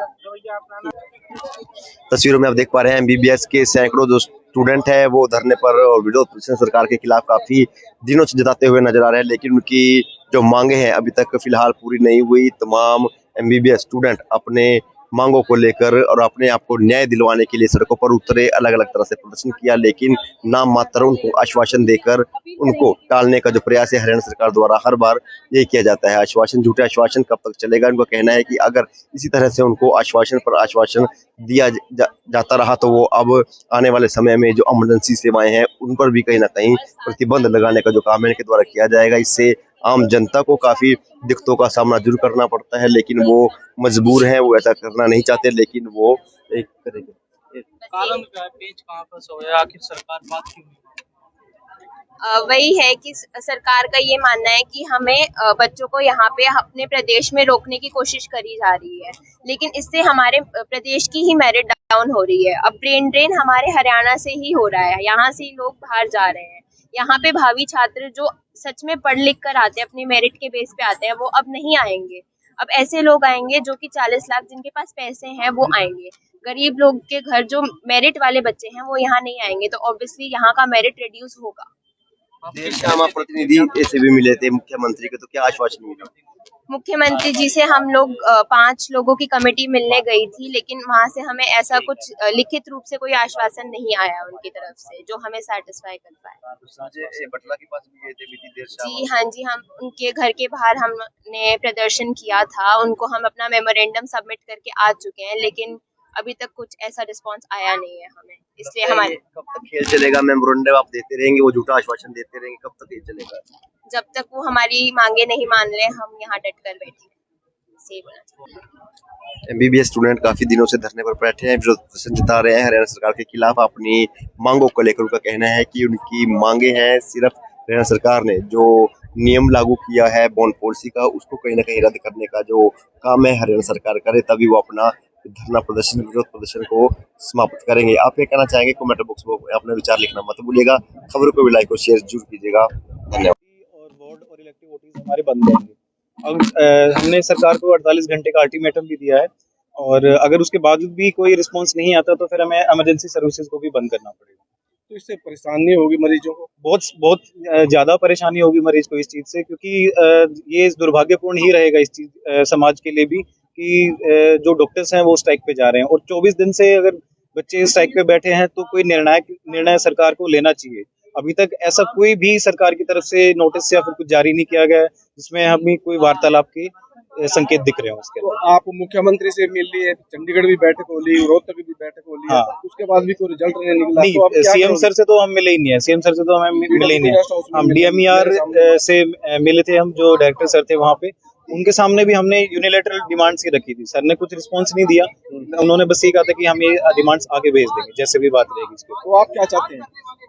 तस्वीरों में आप देख पा रहे हैं एमबीबीएस के सैकड़ों जो स्टूडेंट है वो धरने पर और विरोध प्रदर्शन सरकार के खिलाफ काफी दिनों से जताते हुए नजर आ रहे हैं, लेकिन उनकी जो मांगे हैं अभी तक फिलहाल पूरी नहीं हुई। तमाम एमबीबीएस स्टूडेंट अपने मांगों को लेकर और अपने आप को न्याय दिलवाने के लिए सड़कों पर उतरे, अलग अलग तरह से प्रदर्शन किया, लेकिन नाम मात्र उनको आश्वासन देकर उनको टालने का जो प्रयास है हरियाणा सरकार द्वारा हर बार यही किया जाता है। आश्वासन, झूठे आश्वासन कब तक चलेगा? उनका कहना है कि अगर इसी तरह से उनको आश्वासन पर आश्वासन दिया जाता रहा तो वो अब आने वाले समय में जो इमरजेंसी सेवाएं हैं उन पर भी कहीं ना कहीं प्रतिबंध लगाने का जो काम है इनके द्वारा किया जाएगा। इससे आम जनता को काफी दिक्कतों का सामना जरूर करना पड़ता है, लेकिन वो मजबूर हैं, वो ऐसा करना नहीं चाहते, लेकिन वो एक करेंगे।
कारण क्या है, पेच कहाँ फंसा हुआ है, आखिर सरकार बात क्यों नहीं?
वही है कि सरकार का ये मानना है कि हमें बच्चों को यहाँ पे अपने प्रदेश में रोकने की कोशिश करी जा रही है, लेकिन इससे हमारे प्रदेश की ही मेरिट डाउन हो रही है। अब ब्रेन ड्रेन हमारे हरियाणा से ही हो रहा है, यहाँ से ही लोग बाहर जा रहे हैं। यहाँ पे भावी छात्र जो सच में पढ़ लिख कर आते हैं, अपने मेरिट के बेस पे आते हैं, वो अब नहीं आएंगे। अब ऐसे लोग आएंगे जो कि 40 लाख जिनके पास पैसे हैं वो आएंगे। गरीब लोग के घर जो मेरिट वाले बच्चे हैं वो यहाँ नहीं आएंगे, तो ऑब्वियसली यहाँ का मेरिट रिड्यूस होगा।
देश के आम प्रतिनिधि ऐसे भी मिले थे मुख्यमंत्री के, तो क्या आश्वासन मिला?
मुख्यमंत्री जी से हम लोग 5 लोगों की कमेटी मिलने गई थी, लेकिन वहां से हमें ऐसा कुछ लिखित रूप से कोई आश्वासन नहीं आया उनकी तरफ से जो हमें सेटिस्फाई कर पाए।
संजय बटला के पास भी गए थे बीती देर शाम।
जी हाँ जी, हम उनके घर के बाहर हमने प्रदर्शन किया था, उनको हम अपना मेमोरेंडम सबमिट करके आ चुके हैं, लेकिन अभी तक कुछ ऐसा रिस्पांस आया नहीं है हमें, इसलिए हमारे
कब तक खेल चलेगा? मेमोरेंडम आप देते रहेंगे, वो झूठा आश्वासन देते रहेंगे, कब तक ये चलेगा?
जब तक वो हमारी मांगे नहीं मान ले हम यहाँ डट कर बैठे। सही बोला चाहिए।
एमबीबीएस स्टूडेंट काफी दिनों से धरने पर बैठे हैं, विरोध प्रदर्शन जता रहे हैं हरियाणा सरकार के खिलाफ अपनी मांगों को लेकर। उनका कहना है कि उनकी मांगे हैं, सिर्फ हरियाणा सरकार ने जो नियम लागू किया है बॉन्ड पॉलिसी का, उसको कहीं ना कहीं रद्द करने का जो काम है हरियाणा सरकार करे, तभी वो अपना धरना प्रदर्शन, विरोध प्रदर्शन को समाप्त करेंगे। आप क्या कहना चाहेंगे? कमेंट बॉक्स में अपने विचार लिखना मत भूलिएगा। खबरों को भी लाइक और शेयर जरूर कीजिएगा। धन्यवाद।
और वार्ड और इलेक्टिव वोटिंग हमारे बंद रहेंगे। अब हमने सरकार को 48 घंटे का अल्टीमेटम भी दिया है, और अगर उसके बावजूद भी कोई रिस्पांस नहीं आता तो फिर हमें इमरजेंसी सर्विसेज को भी बंद करना पड़ेगा।
तो इससे परेशानी होगी मरीजों को?
बहुत ज्यादा परेशानी होगी मरीज को इस चीज से, क्योंकि ये दुर्भाग्यपूर्ण ही रहेगा इस चीज समाज के लिए भी कि जो डॉक्टर्स हैं वो स्ट्राइक पे जा रहे हैं, और 24 दिन से अगर बच्चे स्ट्राइक पे बैठे हैं तो कोई निर्णय सरकार को लेना चाहिए। अभी तक ऐसा कोई भी सरकार की तरफ से नोटिस या फिर कुछ जारी नहीं किया गया है जिसमें हमें कोई वार्तालाप के संकेत दिख रहे हो उसके
तो आप मुख्यमंत्री से मिल लिए, चंडीगढ़ भी बैठक हो ली, रोहतक भी बैठक हो ली,
हाँ।
उसके बाद भी कोई रिजल्ट नहीं निकला। तो अब
नहीं,
क्या
सीएम
करोगे?
सर से तो हम मिले ही नहीं है, सीएम सर से तो हमें मिले ही नहीं है। हम डीएमईआर से मिले थे, हम जो डायरेक्टर सर थे वहाँ पे, उनके सामने भी हमने यूनिलेटरल डिमांड्स ही रखी थी। सर ने कुछ रिस्पॉन्स नहीं दिया, उन्होंने बस ये कहा था कि हम ये डिमांड्स आगे भेज देंगे जैसे भी बात रहेगी इस पे।
तो आप क्या चाहते हैं?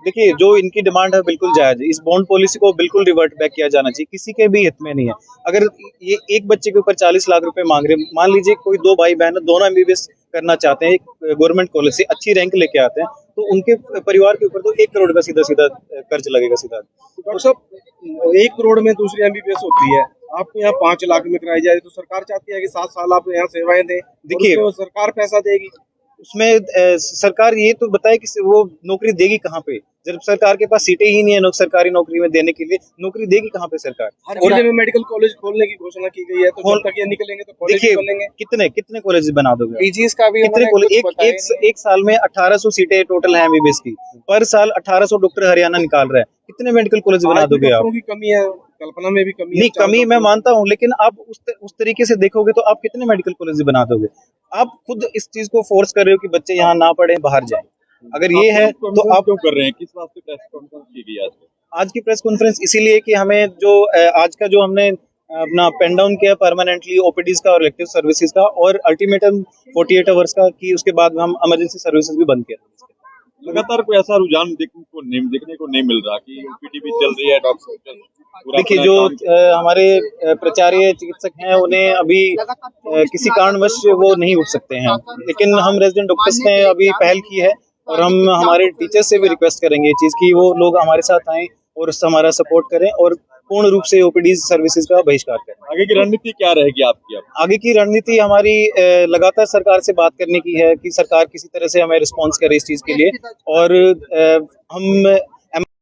देखिए, जो इनकी डिमांड है बिल्कुल जायज है। इस बॉन्ड पॉलिसी को बिल्कुल रिवर्ट बैक किया जाना चाहिए, किसी के भी हित में नहीं है। अगर ये एक बच्चे के ऊपर 40 लाख रुपए मांग रहे हैं, मान लीजिए कोई दो भाई बहन है, दोनों एमबीबीएस करना चाहते हैं, एक गवर्नमेंट कॉलेज से अच्छी रैंक लेके आते हैं, तो उनके परिवार के ऊपर तो 1 करोड़ का सीधा सीधा कर्ज लगेगा सीधा।
डॉक्टर साहब, 1 करोड़ में दूसरी एमबीबीएस होती है, आपको यहाँ 5 लाख में कराई जाए तो सरकार चाहती है कि 7 साल आप यहाँ सेवाएं दें।
देखिए,
तो सरकार पैसा देगी,
उसमें सरकार ये तो बताए कि वो नौकरी देगी कहाँ पे, जब सरकार के पास सीटें ही नहीं है सरकारी नौकरी में देने के लिए, नौकरी देगी कहाँ पे सरकार?
हर जिले में मेडिकल कॉलेज खोलने की घोषणा की गई है, तो जब तक ये निकलेंगे तो कॉलेज
देखिए,
बनेंगे।
कितने कॉलेज बना दोगे?
पीजीज का भी
कितने कॉलेज? एक साल में 1800 सीटें टोटल है एमबीबीएस की, पर साल 1800 डॉक्टर हरियाणा निकाल रहा है। कितने मेडिकल कॉलेज बना दोगे आप?
की कमी है, कल्पना में भी कमी है।
नहीं, कमी मैं मानता हूँ, लेकिन आप उस तरीके से देखोगे तो आप कितने मेडिकल कॉलेज बना दोगे? आप खुद इस चीज को फोर्स कर रहे हो कि बच्चे यहाँ ना पढ़े, बाहर जाएं। अगर ये है तो आप
क्यों कर रहे हैं? किस बात पे प्रेस कॉन्फ्रेंस की गई
आज की प्रेस कॉन्फ्रेंस इसीलिए कि हमें जो आज का जो हमने अपना पेन डाउन किया परमानेंटली ओपीडीज का और इलेक्टिव सर्विसेज का, और अल्टीमेटम 48 आवर्स का कि उसके बाद हम इमरजेंसी सर्विसेज भी बंद किया।
लगातार कोई ऐसा रुझान देखने को नहीं मिल रहा कि ओपीडी भी चल रही है, डॉक्टर
देखिए, जो हमारे प्राचार्य चिकित्सक हैं उन्हें अभी किसी कारणवश वो नहीं उठ सकते हैं, लेकिन हम रेजिडेंट डॉक्टर्स ने अभी पहल की है और हम हमारे टीचर्स से भी रिक्वेस्ट करेंगे इस चीज की वो लोग हमारे साथ आएं और हमारा सपोर्ट करें और पूर्ण रूप से ओपीडी सर्विसेज का बहिष्कार करें।
आगे की रणनीति क्या रहेगी आपकी?
आगे की रणनीति हमारी लगातार सरकार से बात करने की है कि सरकार किसी तरह से हमें रिस्पॉन्स करे इस चीज के लिए, और हम